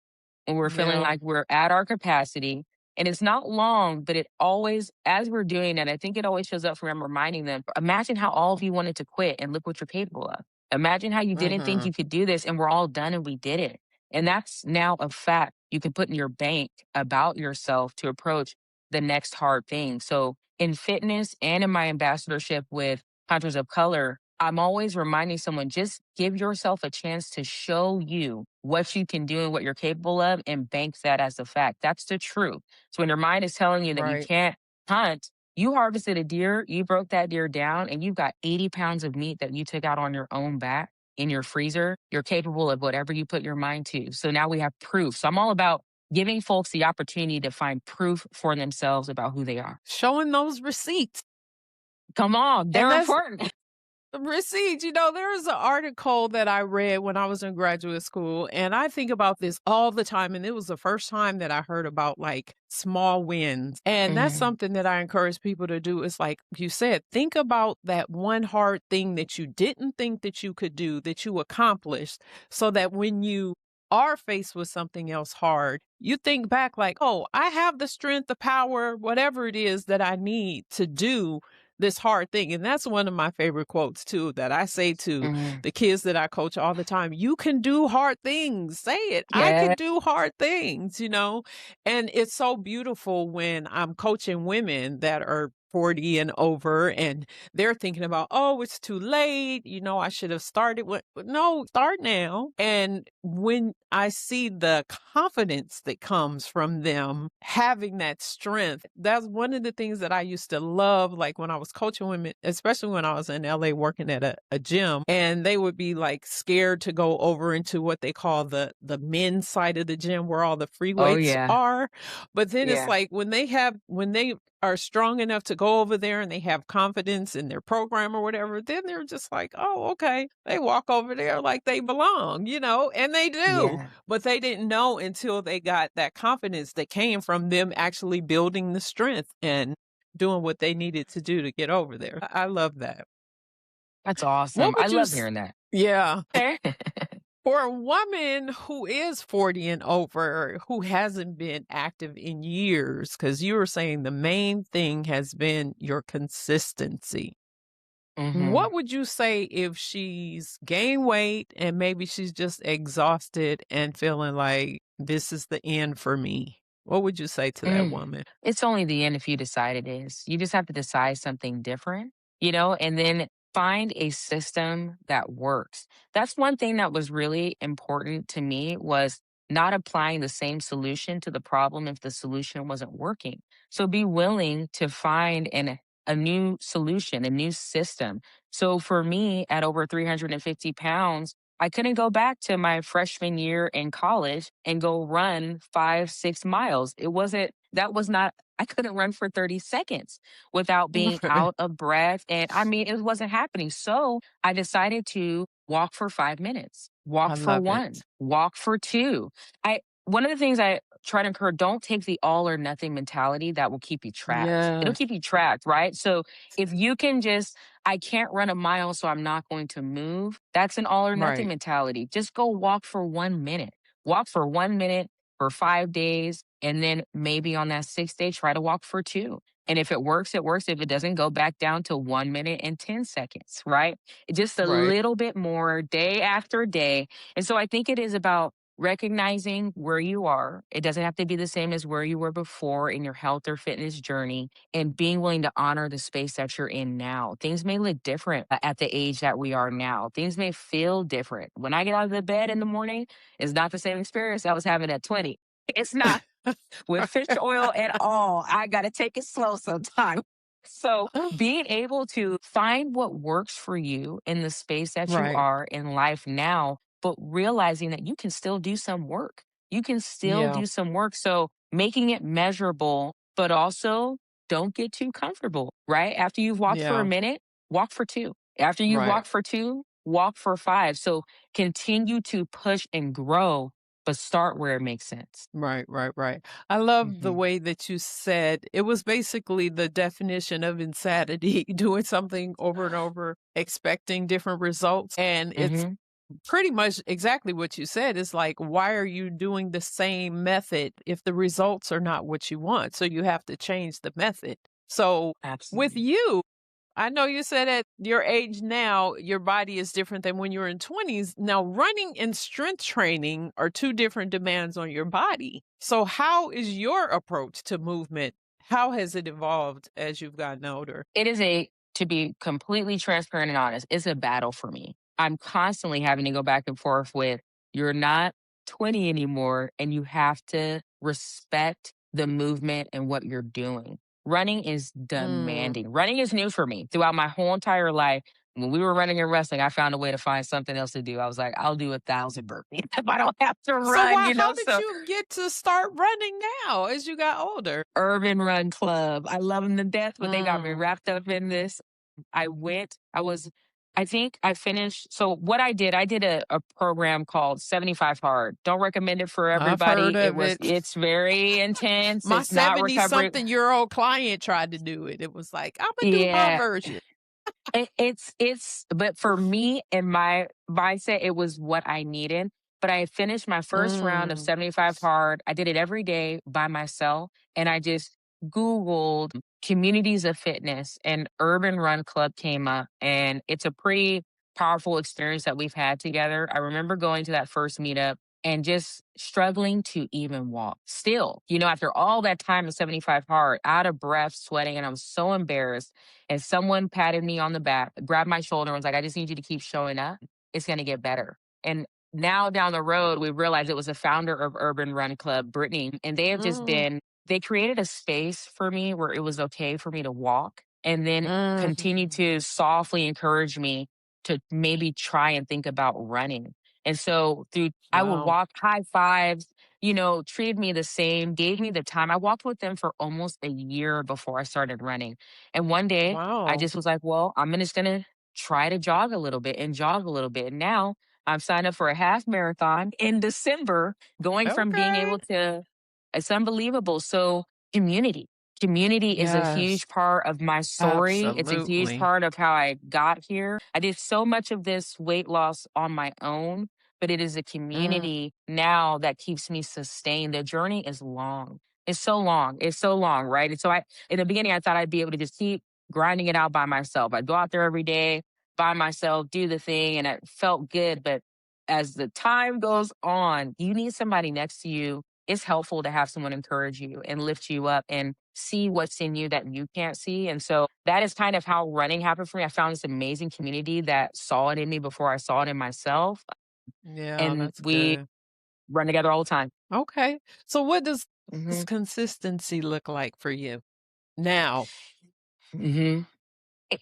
when we're feeling Yeah. like we're at our capacity. And it's not long, but it always, as we're doing that, I think it always shows up for them, reminding them, imagine how all of you wanted to quit and look what you're capable of. Imagine how you didn't think Mhm. you could do this and we're all done and we did it. And that's now a fact you can put in your bank about yourself to approach the next hard thing. So in fitness and in my ambassadorship with Hunters of Color, I'm always reminding someone just give yourself a chance to show you what you can do and what you're capable of and bank that as a fact. That's the truth. So when your mind is telling you that you Right. can't hunt, you harvested a deer, you broke that deer down, and you've got 80 pounds of meat that you took out on your own back in your freezer. You're capable of whatever you put your mind to. So now we have proof. So I'm all about giving folks the opportunity to find proof for themselves about who they are. Showing those receipts. Come on, And they're that's important. the receipts. There was an article that I read when I was in graduate school, and I think about this all the time. And it was the first time that I heard about like small wins. And that's Mhm. something that I encourage people to do. Is like you said, think about that one hard thing that you didn't think that you could do, that you accomplished, so that when you are faced with something else hard, you think back like, oh, I have the strength, the power, whatever it is that I need to do this hard thing. And that's one of my favorite quotes too that I say to Mhm. the kids that I coach all the time. You can do hard things. Say it. I Yeah. can do hard things. And it's so beautiful when I'm coaching women that are 40 and over and they're thinking about, oh, it's too late. I should have started with, no, start now. And when I see the confidence that comes from them having that strength, that's one of the things that I used to love. Like when I was coaching women, especially when I was in LA working at a gym, and they would be like scared to go over into what they call the men's side of the gym where all the free Oh, weights yeah. are. But then it's Yeah. like when they are strong enough to go over there and they have confidence in their program or whatever, then they're just like, oh, okay. They walk over there like they belong, and they do. Yeah. But they didn't know until they got that confidence that came from them actually building the strength and doing what they needed to do to get over there. I love that. That's What awesome. I would you love s hearing that. Yeah. For a woman who is 40 and over, who hasn't been active in years, because you were saying the main thing has been your consistency. Mhm. What would you say if she's gained weight and maybe she's just exhausted and feeling like this is the end for me? What would you say to that Mm. woman? It's only the end if you decide it is. You just have to decide something different, and then find a system that works. That's one thing that was really important to me was not applying the same solution to the problem if the solution wasn't working. So be willing to find a new solution, a new system. So for me, at over 350 pounds, I couldn't go back to my freshman year in college and go run 5, 6 miles. That was not, I couldn't run for 30 seconds without being out of breath. And I mean, it wasn't happening. So I decided to walk for 5 minutes, I walk for love one, it. walk for two. One of the things I try to encourage, don't take the all or nothing mentality that will keep you trapped. It'll Yes. keep you trapped, right? So if you can just, I can't run a mile, so I'm not going to move. That's an all or nothing Right. mentality. Just go walk for 1 minute. Walk for 1 minute for 5 days. And then maybe on that sixth day, try to walk for two. And if it works, it works. If it doesn't, go back down to 1 minute and 10 seconds, right? Just a Right. little bit more day after day. And so I think it is about recognizing where you are. It doesn't have to be the same as where you were before in your health or fitness journey, and being willing to honor the space that you're in now. Things may look different at the age that we are now. Things may feel different. When I get out of the bed in the morning, it's not the same experience I was having at 20. It's not. with fish oil and all. I got to take it slow sometimes. So, being able to find what works for you in the space that you Right. are in life now, but realizing that you can still do some work. You can still Yeah. do some work. So, making it measurable, but also don't get too comfortable, right? After you've walked for a Yeah. minute, walk for two. After you've Right. walked for two, walk for five. So, continue to push and grow, but start where it makes sense. Right, right, right. I love the Hmm. way that you said it was basically the definition of insanity, doing something over and over, expecting different results. And it's Hmm. pretty much exactly what you said. It's like, why are you doing the same method if the results are not what you want? So you have to change the method. So with Absolutely. you, I know you said at your age now, your body is different than when you were in 20s. Now, running and strength training are two different demands on your body. So, how is your approach to movement? How has it evolved as you've gotten older? It is a to be completely transparent and honest, it's a battle for me. I'm constantly having to go back and forth with, you're not 20 anymore, and you have to respect the movement and what you're doing. Running is Mm. demanding. Running is new for me. Throughout my whole entire life, when we were running and wrestling, I found a way to find something else to do. I was like, I'll do 1,000 burpees if I don't have to So, run, why? you How know? did So you get to start running now as you got older? Urban Run Club. I love them to death, but they got me Mm. wrapped up in this. I think I finished. So what I did a program called 75 Hard. Don't recommend it for I've heard everybody. of it. It's very intense. My It's not 70 recovery. something year old client tried to do it. It was like, I'm going to do my Yeah. version. But for me and my mindset, it was what I needed. But I had finished my first round of Mm. 75 hard. I did it every day by myself. And I just Googled communities of fitness, and Urban Run Club came up. And it's a pretty powerful experience that we've had together. I remember going to that first meetup and just struggling to even walk. Still, after all that time of 75 hard, out of breath, sweating, and I was so embarrassed, and someone patted me on the back, grabbed my shoulder, and was like, I just need you to keep showing up. It's going to get better. And now down the road, we realized it was the founder of Urban Run Club, Brittany, and Mm. they created a space for me where it was okay for me to walk, and then continue Mm. to softly encourage me to maybe try and think about running. And so I would Wow. walk, high fives, treated me the same, gave me the time. I walked with them for almost a year before I started running. And one day I Wow. just was like, well, just going to try to jog a little bit and jog a little bit. And now I'm signed up for a half marathon in December, going from being Okay. able to, it's unbelievable. So, community. Community is a Yes, huge part of my story. It's a huge absolutely. part of how I got here. I did so much of this weight loss on my own, but it is a Mm. community now that keeps me sustained. The journey is long. It's so long. It's so long, right? And so in the beginning, I thought I'd be able to just keep grinding it out by myself. I'd go out there every day by myself, do the thing, and it felt good. But as the time goes on, you need somebody next to you. It's helpful to have someone encourage you and lift you up and see what's in you that you can't see. And so that is kind of how running happened for me. I found this amazing community that saw it in me before I saw it in myself. Yeah, And that's we good. run together all the time. Okay. So what does this Hmm. consistency look like for you now? Hmm.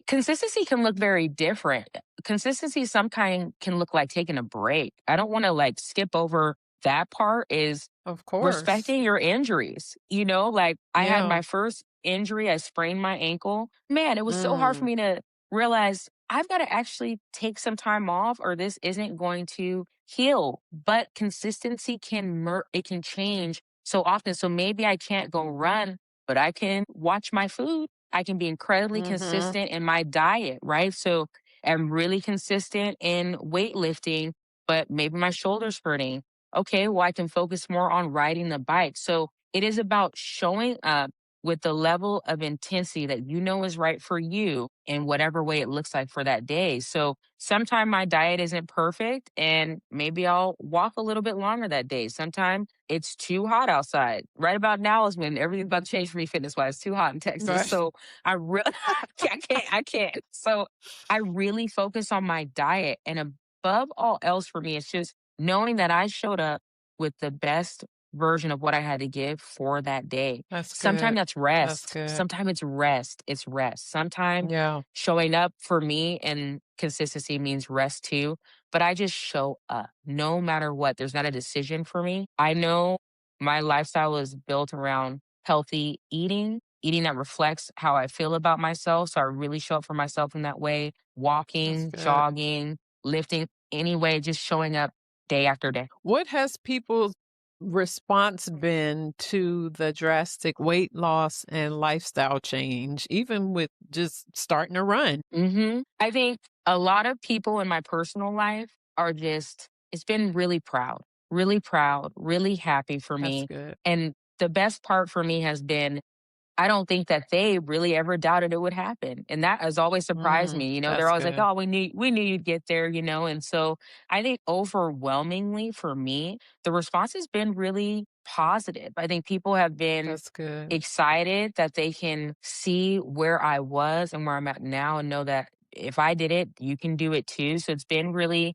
Consistency can look very different. Consistency some kind can look like taking a break. I don't want to like skip over that part is Of course. respecting your injuries. Like I had Yeah. my first injury, I sprained my ankle. Man, it was so hard for Mm. me to realize I've got to actually take some time off or this isn't going to heal. But consistency it can change so often. So maybe I can't go run, but I can watch my food. I can be incredibly Mhm. consistent in my diet, right? So I'm really consistent in weightlifting, but maybe my shoulder's hurting. Okay, well, I can focus more on riding the bike. So it is about showing up with the level of intensity that you know is right for you in whatever way it looks like for that day. So sometimes my diet isn't perfect and maybe I'll walk a little bit longer that day. Sometimes it's too hot outside. Right about now is when everything's about to change for me fitness wise. It's too hot in Texas. Right. So I really I can't. So I really focus on my diet, and above all else for me, it's just knowing that I showed up with the best version of what I had to give for that day. That's Sometimes good. that's That's rest. good. Sometimes it's rest. It's rest. Sometimes Yeah, showing up for me and consistency means rest too. But I just show up no matter what. There's not a decision for me. I know my lifestyle is built around healthy eating, eating that reflects how I feel about myself. So I really show up for myself in that way, that's walking, good. jogging, lifting, anyway, just showing up day after day. What has people's response been to the drastic weight loss and lifestyle change, even with just starting to run? I think a lot of people in my personal life are just, it's been really proud, really happy for That's me. good. And the best part for me has been I don't think that they really ever doubted it would happen, and that has always surprised me. They're That's always like, good. "Oh, we knew you'd get there," and so I think overwhelmingly for me, the response has been really positive. I think people have been That's good. excited that they can see where I was and where I'm at now and know that if I did it, you can do it too. So it's been really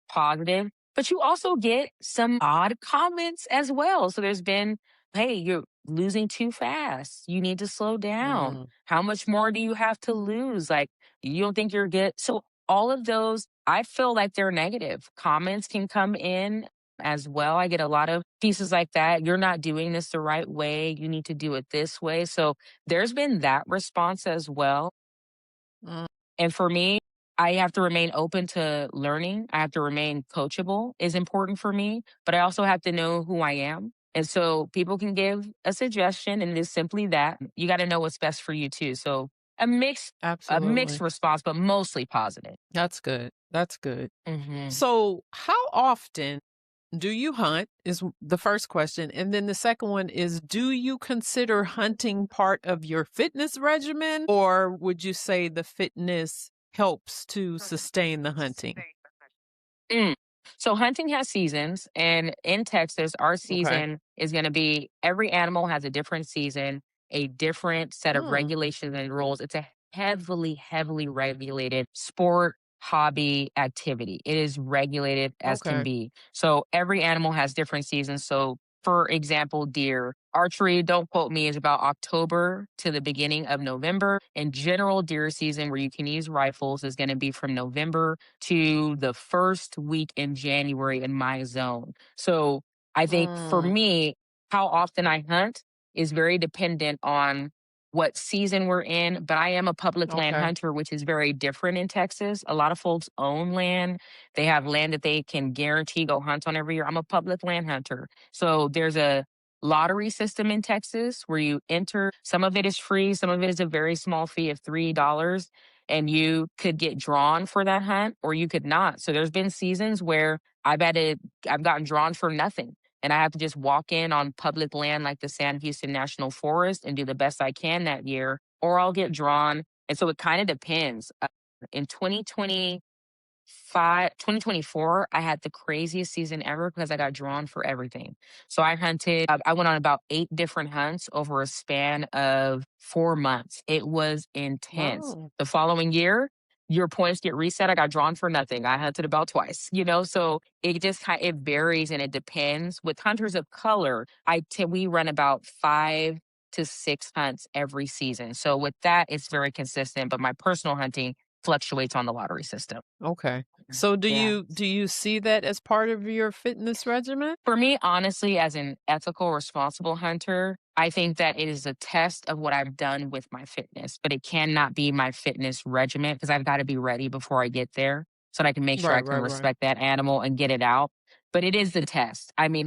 positive. But you also get some odd comments as well. So there's been, hey, you're losing too fast. You need to slow down. Mm, How much more do you have to lose? Like, you don't think you're good. So all of those, I feel like they're negative. Comments can come in as well. I get a lot of pieces like that. You're not doing this the right way. You need to do it this way. So there's been that response as well. mm, And for me, I have to remain open to learning. I have to remain coachable is important for me, but I also have to know who I am. And so people can give a suggestion and it is simply that. You got to know what's best for you too. So a mixed a mixed absolutely. response, but mostly positive. That's good. That's good. hmm So, how often do you hunt? Is the first question. And then the second one is, do you consider hunting part of your fitness regimen, or would you say the fitness helps to sustain the hunting? Mm. So hunting has seasons, and in Texas, our Okay. season is going to be every animal has a different season, a different set of Mm, regulations and rules. It's a heavily regulated sport, hobby, activity. It is regulated as can okay. be. So every animal has different seasons. So, for example, deer. Archery, don't quote me, is about October to the beginning of November. And general deer season, where you can use rifles, is going to be from November to the first week in January in my zone. So I think for Mm, me, how often I hunt is very dependent on what season we're in. But I am a public land okay. hunter, which is very different in Texas. A lot of folks own land. They have land that they can guarantee go hunt on every year. I'm a public land hunter. So there's a lottery system in Texas where you enter. Some of it is free, some of it is a very small fee of $3 and you could get drawn for that hunt or you could not. So there's been seasons where I've gotten drawn for nothing. And I have to just walk in on public land like the San Houston National Forest and do the best I can that year, or I'll get drawn. And so it kind of depends. In 2024, I had the craziest season ever because I got drawn for everything. So I hunted, I went on about 8 different hunts over a span of 4 months. It was intense. Wow. The following year, your points get reset. I got drawn for nothing. I hunted about twice. So it just it varies and it depends. With hunters of color, we run about 5 to 6 hunts every season. So with that, it's very consistent. But my personal hunting fluctuates on the lottery system. Okay. So do Yeah. you see that as part of your fitness regimen? For me, honestly, as an ethical, responsible hunter, I think that it is a test of what I've done with my fitness, but it cannot be my fitness regimen because I've got to be ready before I get there so that I can make sure I Right, can right, right. respect that animal and get it out. But it is the test. I mean,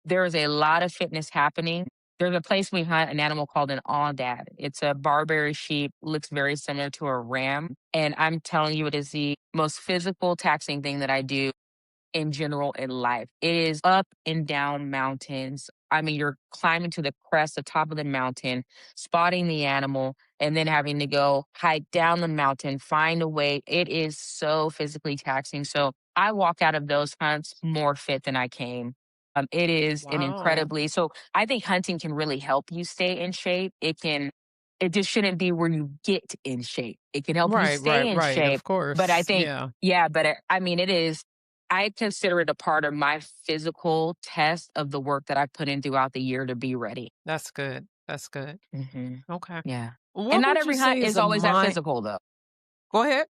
there is a lot of fitness happening. There's a place we hunt an animal called an aoudad. It's a Barbary sheep, looks very similar to a ram. And I'm telling you, it is the most physical, taxing thing that I do in general in life. It is up and down mountains. I mean, you're climbing to the crest, the top of the mountain, spotting the animal, and then having to go hike down the mountain, find a way. It is so physically taxing. So I walk out of those hunts more fit than I came. It is an Wow. incredibly, so I think hunting can really help you stay in shape. It just shouldn't be where you get in shape. It can help you Right, right, stay in right. shape. Of But I course. think, Yeah. yeah, but I mean, it is. I consider it a part of my physical test of the work that I put in throughout the year to be ready. That's good. That's good. Hmm. Okay. Yeah. And What not would you every hunt say is is a always that mind? physical, though. Go ahead.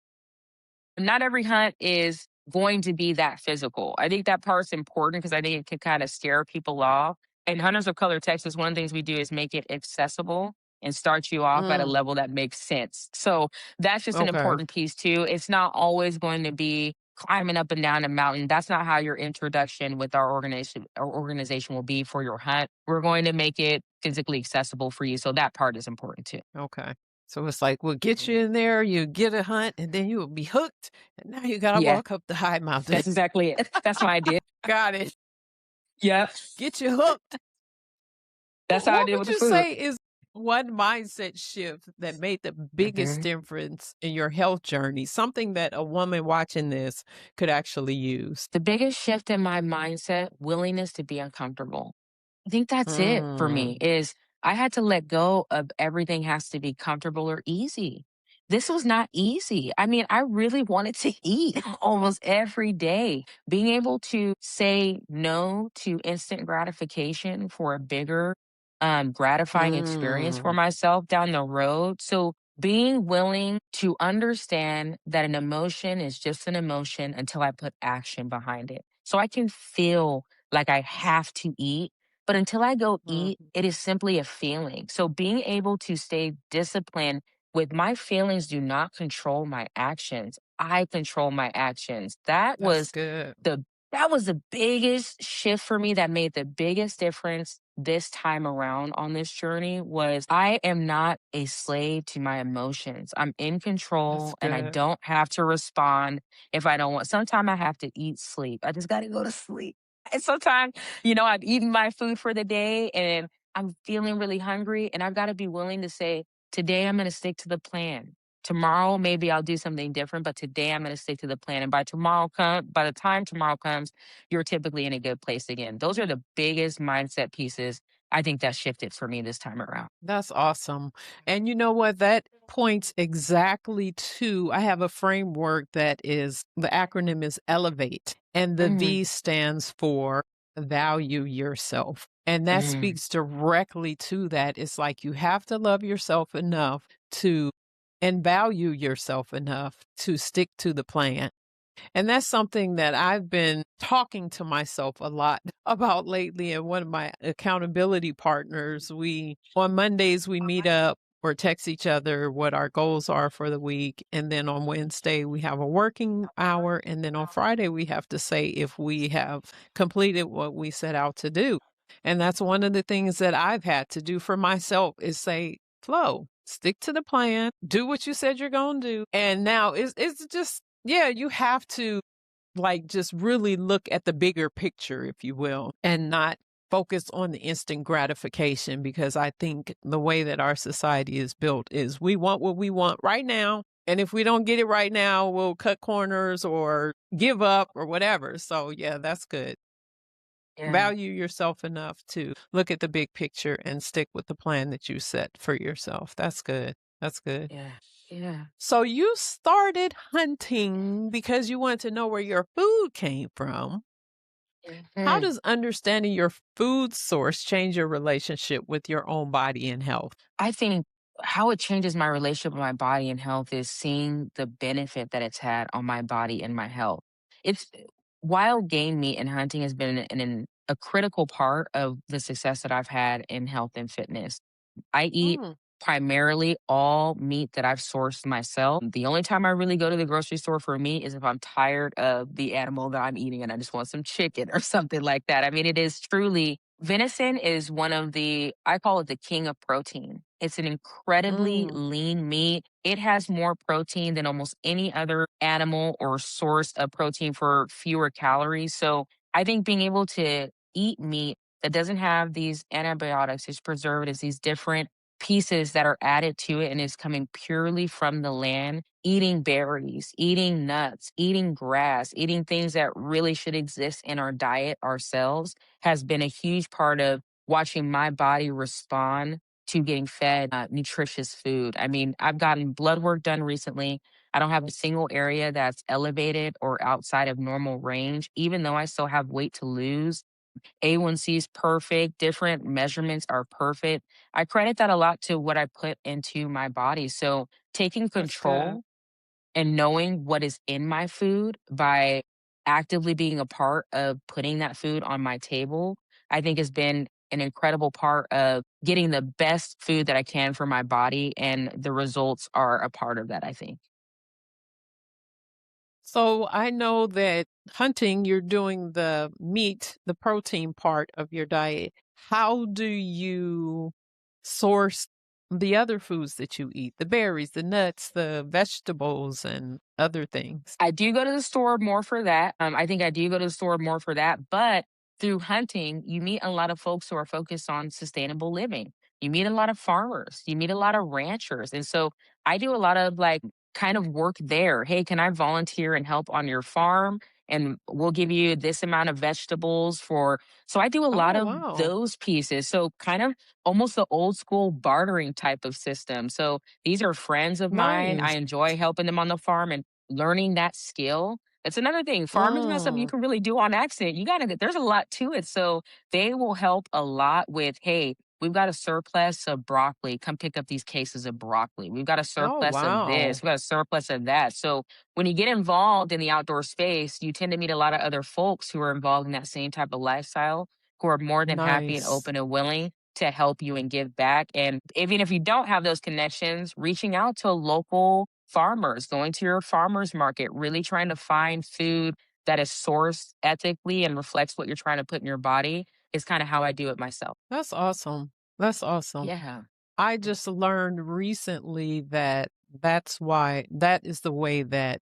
Not every hunt is going to be that physical. I think that part's important because I think it can kind of scare people off. And Hunters of Color Texas, one of the things we do is make it accessible and start you off at a Mm, level that makes sense. So that's just an okay. important piece too. It's not always going to be climbing up and down a mountain. That's not how your introduction with our organization will be for your hunt. We're going to make it physically accessible for you. So that part is important too. Okay. So it's like we'll get you in there, you get a hunt, and then you will be hooked. And now you gotta Yeah, walk up the high mountain. that's exactly it. That's my idea. Got it. Yeah. Get you hooked. That's how I What did would with the you food. say is one mindset shift that made the biggest Mhm. difference in your health journey? Something that a woman watching this could actually use. The biggest shift in my mindset, willingness to be uncomfortable. I think that's it for me Mm, is I had to let go of everything has to be comfortable or easy. This was not easy. I mean, I really wanted to eat almost every day. Being able to say no to instant gratification for a bigger, gratifying experience for mm, myself down the road. So being willing to understand that an emotion is just an emotion until I put action behind it. So I can feel like I have to eat, but until I go mm. eat, it is simply a feeling. So being able to stay disciplined with my feelings do not control my actions. I control my actions. That's good. The that was the biggest shift for me that made the biggest difference this time around on this journey was I am not a slave to my emotions. I'm in That's control and I good. don't have to respond if I don't want. Sometimes I have to eat sleep. I just got to go to sleep. And sometimes, I've eaten my food for the day and I'm feeling really hungry and I've got to be willing to say, today I'm going to stick to the plan. Tomorrow, maybe I'll do something different, but today I'm going to stick to the plan. And by the time tomorrow comes, you're typically in a good place again. Those are the biggest mindset pieces I think that shifted for me this time around. That's awesome. And you know what? That points exactly to I have a framework that is the acronym is Elevate, and the Mm, V stands for value yourself. And that mm, speaks directly to that. It's like you have to love yourself enough to and value yourself enough to stick to the plan. And that's something that I've been talking to myself a lot about lately. And one of my accountability partners, on Mondays, we meet up or text each other what our goals are for the week. And then on Wednesday, we have a working hour. And then on Friday, we have to say if we have completed what we set out to do. And that's one of the things that I've had to do for myself is say, Flo, stick to the plan, do what you said you're going to do. And now it's just yeah, you have to like just really look at the bigger picture, if you will, and not focus on the instant gratification because I think the way that our society is built is we want what we want right now. And if we don't get it right now, we'll cut corners or give up or whatever. So, yeah, that's good. yeah, Value yourself enough to look at the big picture and stick with the plan that you set for yourself. That's good. That's good. yeah, yeah. So you started hunting because you wanted to know where your food came from. How Mhm. does understanding your food source change your relationship with your own body and health? I think how it changes my relationship with my body and health is seeing the benefit that it's had on my body and my health. It's wild game meat and hunting has been a critical part of the success that I've had in health and fitness. I eat Mm, primarily all meat that I've sourced myself. The only time I really go to the grocery store for meat is if I'm tired of the animal that I'm eating and I just want some chicken or something like that. I mean, it is truly venison is one of I call it the king of protein. It's an incredibly mm, lean meat. It has more protein than almost any other animal or source of protein for fewer calories. So I think being able to eat meat that doesn't have these antibiotics, these preservatives, these different pieces that are added to it and is coming purely from the land, eating berries, eating nuts, eating grass, eating things that really should exist in our diet ourselves has been a huge part of watching my body respond to getting fed nutritious food. I mean, I've gotten blood work done recently. I don't have a single area that's elevated or outside of normal range, even though I still have weight to lose. A1C is perfect, different measurements are perfect. I credit that a lot to what I put into my body. So taking That's good. control and knowing what is in my food by actively being a part of putting that food on my table, I think has been an incredible part of getting the best food that I can for my body. And the results are a part of that, I think. So I know that hunting, you're doing the meat, the protein part of your diet. How do you source the other foods that you eat? The berries, the nuts, the vegetables, and other things? I do go to the store more for that. I think I do go to the store more for that. But through hunting, you meet a lot of folks who are focused on sustainable living. You meet a lot of farmers. You meet a lot of ranchers. And so I do a lot of like kind of work there. Hey, can I volunteer and help on your farm? And we'll give you this amount of vegetables for. So I do a lot Oh, of wow. those pieces. So kind of almost the old school bartering type of system. So these are friends of mine. I Nice. enjoy helping them on the farm and learning that skill. It's another thing. Farming's not something you Mm. can really do on accident. You gotta there's a lot to it. So they will help a lot with, hey, we've got a surplus of broccoli. Come pick up these cases of broccoli. We've got a Oh, surplus of wow. this. We've got a surplus of that. So when you get involved in the outdoor space, you tend to meet a lot of other folks who are involved in that same type of lifestyle, who are more than happy and Nice. open and willing to help you and give back. And even if you don't have those connections, reaching out to local farmers, going to your farmers market, really trying to find food that is sourced ethically and reflects what you're trying to put in your body is kind of how I do it myself. That's awesome. That's awesome. Yeah. I just learned recently that that is the way that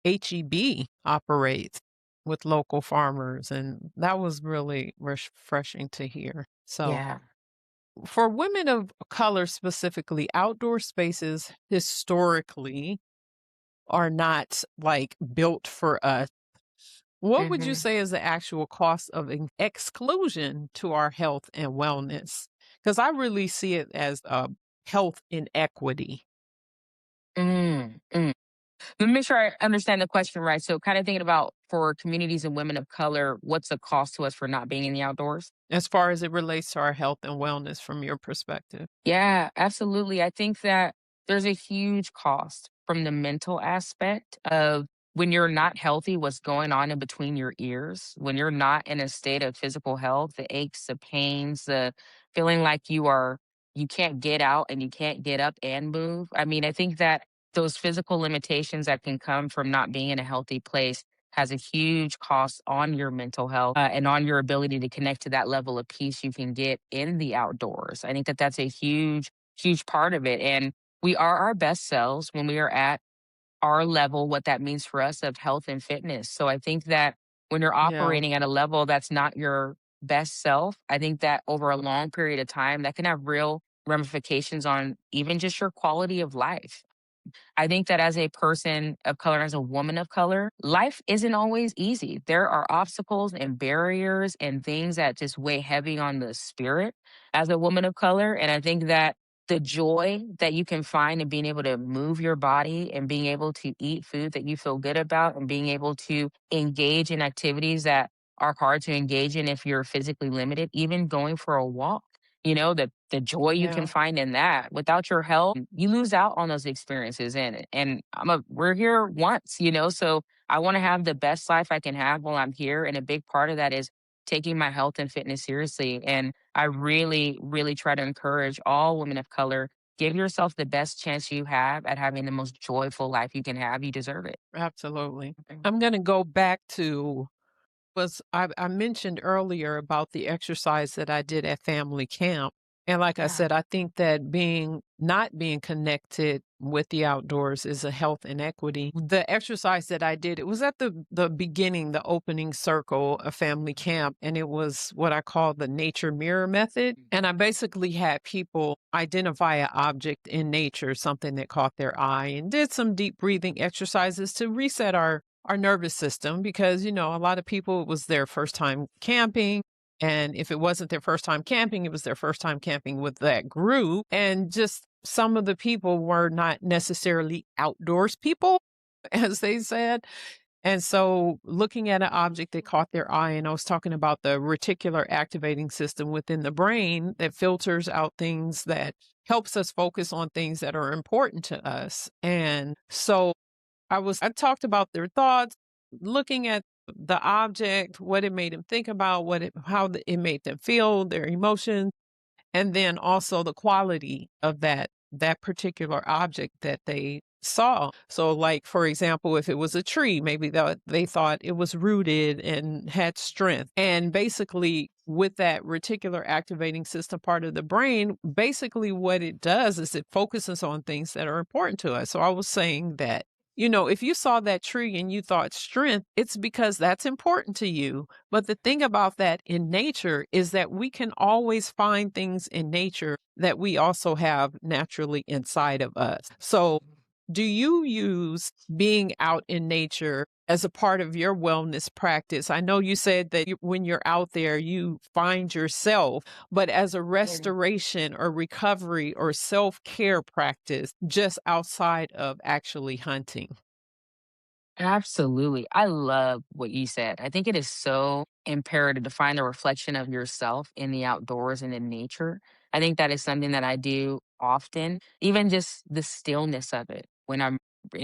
HEB operates with local farmers, and that was really refreshing to hear. So, Yeah. for women of color specifically, outdoor spaces historically are not like built for us. What would you hmm say is the actual cost of exclusion to our health and wellness? Because I really see it as a health inequity. mm Let me make sure I understand the question right. So, kind of thinking about for communities and women of color, what's the cost to us for not being in the outdoors? As far as it relates to our health and wellness from your perspective. Yeah, absolutely. I think that there's a huge cost from the mental aspect of when you're not healthy, what's going on in between your ears, when you're not in a state of physical health, the aches, the pains, the feeling like you can't get out and you can't get up and move. I mean, I think that those physical limitations that can come from not being in a healthy place has a huge cost on your mental health and on your ability to connect to that level of peace you can get in the outdoors. I think that that's a huge, huge part of it. And we are our best selves when we are at our level, what that means for us of health and fitness. So I think that when you're Yeah, operating at a level that's not your best self, I think that over a long period of time, that can have real ramifications on even just your quality of life. I think that as a person of color, as a woman of color, life isn't always easy. There are obstacles and barriers and things that just weigh heavy on the spirit as a woman of color. And I think that the joy that you can find in being able to move your body and being able to eat food that you feel good about and being able to engage in activities that are hard to engage in if you're physically limited, even going for a walk. The joy you can yeah, find in that. Without your help, you lose out on those experiences. And we're here once, so I want to have the best life I can have while I'm here. And a big part of that is taking my health and fitness seriously. And I really, really try to encourage all women of color, give yourself the best chance you have at having the most joyful life you can have. You deserve it. absolutely. I'm going to go back to I mentioned earlier about the exercise that I did at family camp. And like I Yeah. said, I think that not being connected with the outdoors is a health inequity. The exercise that I did, it was at the beginning, the opening circle of family camp, and it was what I call the nature mirror method. And I basically had people identify an object in nature, something that caught their eye, and did some deep breathing exercises to reset our nervous system because, a lot of people, it was their first time camping. And if it wasn't their first time camping, it was their first time camping with that group. And just some of the people were not necessarily outdoors people. as they said. And so looking at an object that caught their eye, and I was talking about the reticular activating system within the brain that filters out things that helps us focus on things that are important to us. And so I talked about their thoughts, looking at the object, what it made them think about, it made them feel, their emotions, and then also the quality of that particular object that they saw. So like for example, if it was a tree, maybe they thought it was rooted and had strength. And basically with that reticular activating system part of the brain, basically what it does is it focuses on things that are important to us. So I was saying that if you saw that tree and you thought strength, it's because that's important to you. But the thing about that in nature is that we can always find things in nature that we also have naturally inside of us. So, do you use being out in nature as a part of your wellness practice? I know you said that when you're out there, you find yourself, but as a restoration or recovery or self care practice, just outside of actually hunting. Absolutely. I love what you said. I think it is so imperative to find the reflection of yourself in the outdoors and in nature. I think that is something that I do often, even just the stillness of it. When I'm I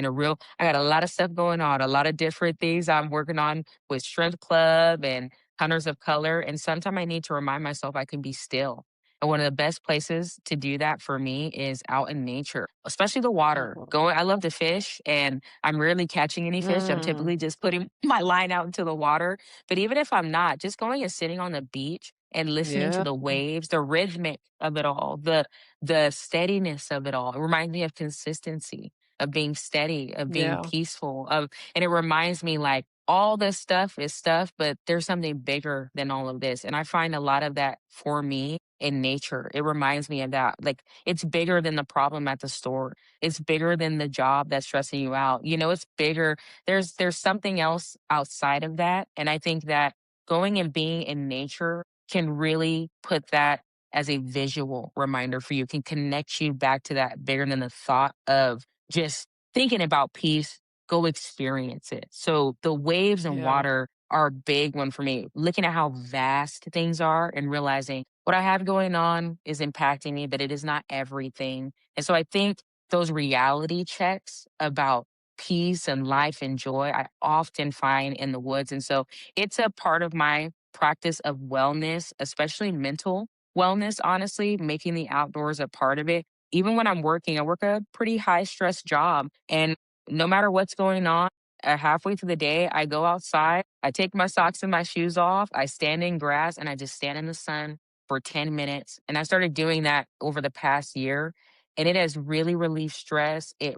got a lot of stuff going on, a lot of different things I'm working on with Strength Club and Hunters of Color. And sometimes I need to remind myself I can be still. And one of the best places to do that for me is out in nature, especially the water. Mhm. I love to fish and I'm rarely catching any fish. I'm Mm, typically just putting my line out into the water. But even if I'm not, just going and sitting on the beach and listening to yeah, the waves, the rhythmic of it all, the steadiness of it all. It reminds me of consistency, of being steady, of being yeah, peaceful, and it reminds me like all this stuff is stuff, but there's something bigger than all of this. And I find a lot of that for me in nature. It reminds me of that. Like it's bigger than the problem at the store. It's bigger than the job that's stressing you out. It's bigger. There's something else outside of that. And I think that going and being in nature can really put that as a visual reminder for you, can connect you back to that bigger than the thought of just thinking about peace. Go experience it. So the waves and yeah, water are a big one for me. Looking at how vast things are and realizing what I have going on is impacting me, but it is not everything. And so I think those reality checks about peace and life and joy, I often find in the woods. And so it's a part of my practice of wellness, especially mental wellness, honestly, making the outdoors a part of it. Even when I'm working, I work a pretty high stress job. And no matter what's going on, halfway through the day, I go outside, I take my socks and my shoes off, I stand in grass, and I just stand in the sun for 10 minutes. And I started doing that over the past year. And it has really relieved stress. It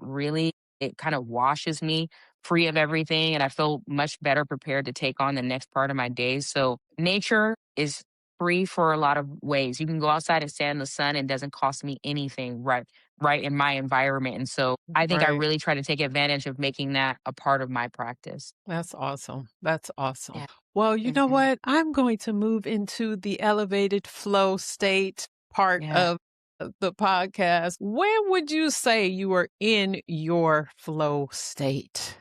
kind of washes me free of everything. And I feel much better prepared to take on the next part of my day. So nature is free for a lot of ways. You can go outside and stand in the sun. And it doesn't cost me anything, right in my environment. And so I think I right. really try to take advantage of making that a part of my practice. That's awesome. That's awesome. Yeah. Well, you know Mhm. what? I'm going to move into the elevated flow state part Yeah. of the podcast. When would you say you are in your flow state?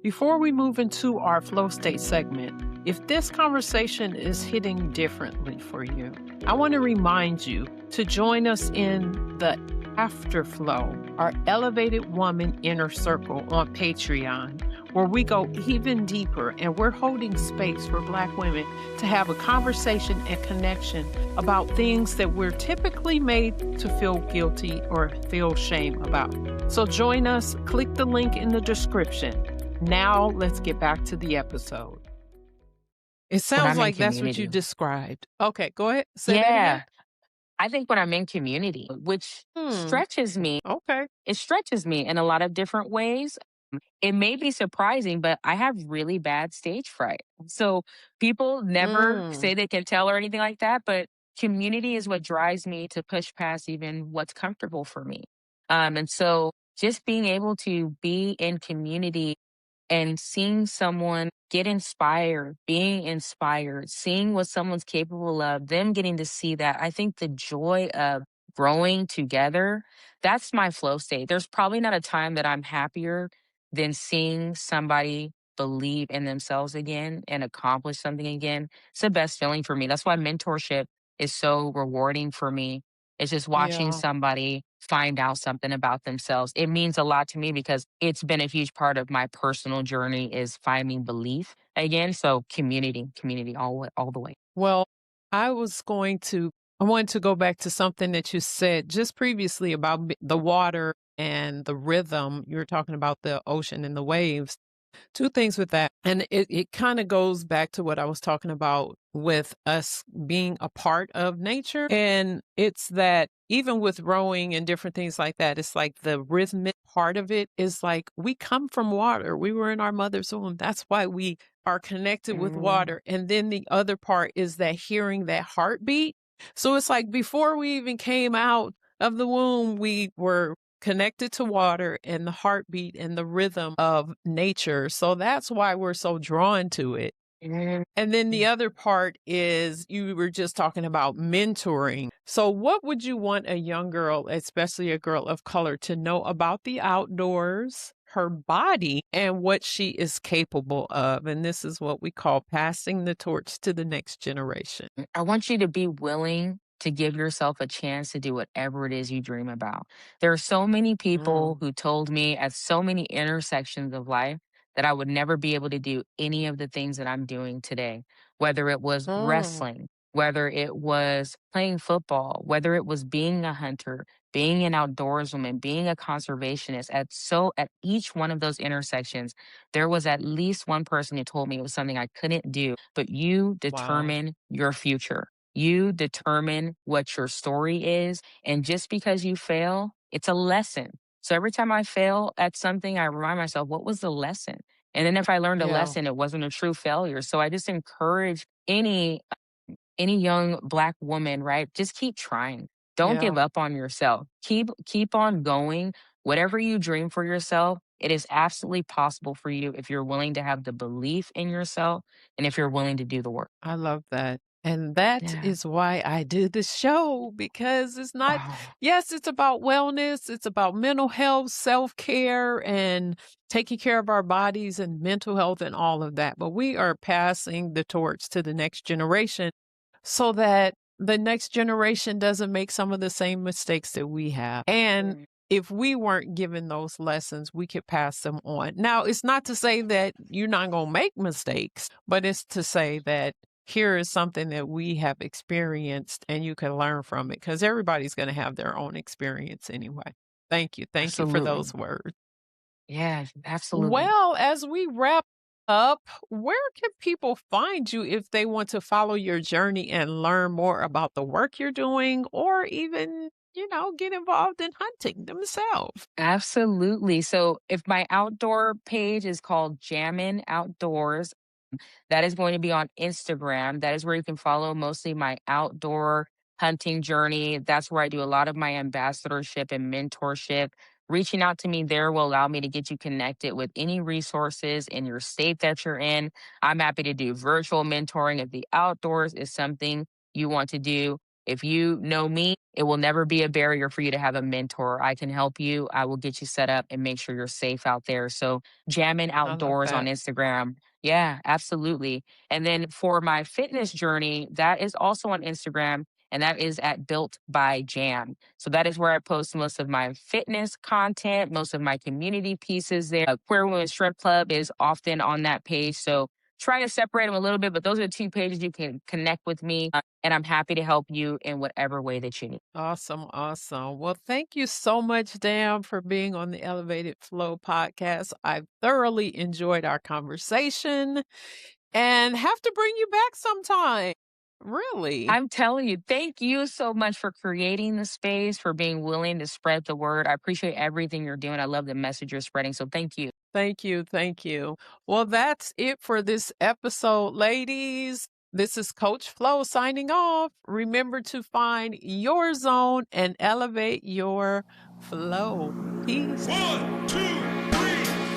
Before we move into our flow state segment, if this conversation is hitting differently for you, I want to remind you to join us in the Afterflow, our Elevated Woman Inner Circle on Patreon, where we go even deeper and we're holding space for Black women to have a conversation and connection about things that we're typically made to feel guilty or feel shame about. So join us, click the link in the description. Now, let's get back to the episode. It When sounds I'm in like that's what you community. described. Okay, go ahead. Say that again. Yeah. I think when I'm in community, which Hmm. stretches me, Okay. it stretches me in a lot of different ways. It may be surprising, but I have really bad stage fright. So people never Mm. say they can tell or anything like that, but community is what drives me to push past even what's comfortable for me. And so just being able to be in community and seeing someone get inspired, being inspired, seeing what someone's capable of, them getting to see that. I think the joy of growing together, that's my flow state. There's probably not a time that I'm happier then seeing somebody believe in themselves again and accomplish something again, it's the best feeling for me. That's why mentorship is so rewarding for me. It's just watching Yeah. somebody find out something about themselves. It means a lot to me because it's been a huge part of my personal journey is finding belief again. So community all the way. Well, I was going to I wanted to go back to something that you said just previously about the water and the rhythm. You were talking about the ocean and the waves. Two things with that. And it kind of goes back to what I was talking about with us being a part of nature. And it's that even with rowing and different things like that, it's like the rhythmic part of it is like we come from water. We were in our mother's womb. That's why we are connected with Mm, water. And then the other part is that hearing that heartbeat. So it's like before we even came out of the womb, we were connected to water and the heartbeat and the rhythm of nature. So that's why we're so drawn to it. mm, And then the mm. other part is you were just talking about mentoring. So, what would you want a young girl, especially a girl of color, to know about the outdoors, her body, and what she is capable of? And this is what we call passing the torch to the next generation. I want you to be willing to give yourself a chance to do whatever it is you dream about. There are so many people Mm. who told me at so many intersections of life that I would never be able to do any of the things that I'm doing today, whether it was Mm. wrestling, whether it was playing football, whether it was being a hunter, being an outdoorswoman, being a conservationist. At each one of those intersections, there was at least one person who told me it was something I couldn't do, but you Wow. determine your future. You determine what your story is. And just because you fail, it's a lesson. So every time I fail at something, I remind myself, what was the lesson? And then if I learned a Yeah. lesson, it wasn't a true failure. So I just encourage any young black woman, right? Just keep trying. Don't Yeah. give up on yourself. Keep on going. Whatever you dream for yourself, it is absolutely possible for you if you're willing to have the belief in yourself and if you're willing to do the work. I love that. And that Yeah. is why I do the show because it's not, Oh, yes, it's about wellness, it's about mental health, self care, and taking care of our bodies and mental health and all of that. But we are passing the torch to the next generation so that the next generation doesn't make some of the same mistakes that we have. And mm, if we weren't given those lessons, we could pass them on. Now, it's not to say that you're not going to make mistakes, but it's to say that here is something that we have experienced and you can learn from it because everybody's going to have their own experience anyway. Thank you. Thank you for absolutely. those words. Yeah, absolutely. Well, as we wrap up, where can people find you if they want to follow your journey and learn more about the work you're doing or even, get involved in hunting themselves? Absolutely. So if my outdoor page is called Jammin' Outdoors, that is going to be on Instagram. That is where you can follow mostly my outdoor hunting journey. That's where I do a lot of my ambassadorship and mentorship. Reaching out to me there will allow me to get you connected with any resources in your state that you're in. I'm happy to do virtual mentoring if the outdoors is something you want to do. If you know me, it will never be a barrier for you to have a mentor. I can help you. I will get you set up and make sure you're safe out there. So, Jammin' I love Outdoors on that. Instagram. Yeah, absolutely. And then for my fitness journey, that is also on Instagram, and that is at Built by Jam. So that is where I post most of my fitness content, most of my community pieces there. Queer Women's Shrimp Club is often on that page. So try to separate them a little bit, but those are the two pages you can connect with me, and I'm happy to help you in whatever way that you need. Awesome. Awesome. Well, thank you so much, Dan, for being on the Elevated Flow podcast. I thoroughly enjoyed our conversation and have to bring you back sometime. Really. I'm telling you, thank you so much for creating the space, for being willing to spread the word. I appreciate everything you're doing. I love the message you're spreading. So thank you. Thank you. Thank you. Well, that's it for this episode, ladies. This is Coach Flo signing off. Remember to find your zone and elevate your flow. Peace. One, two, three.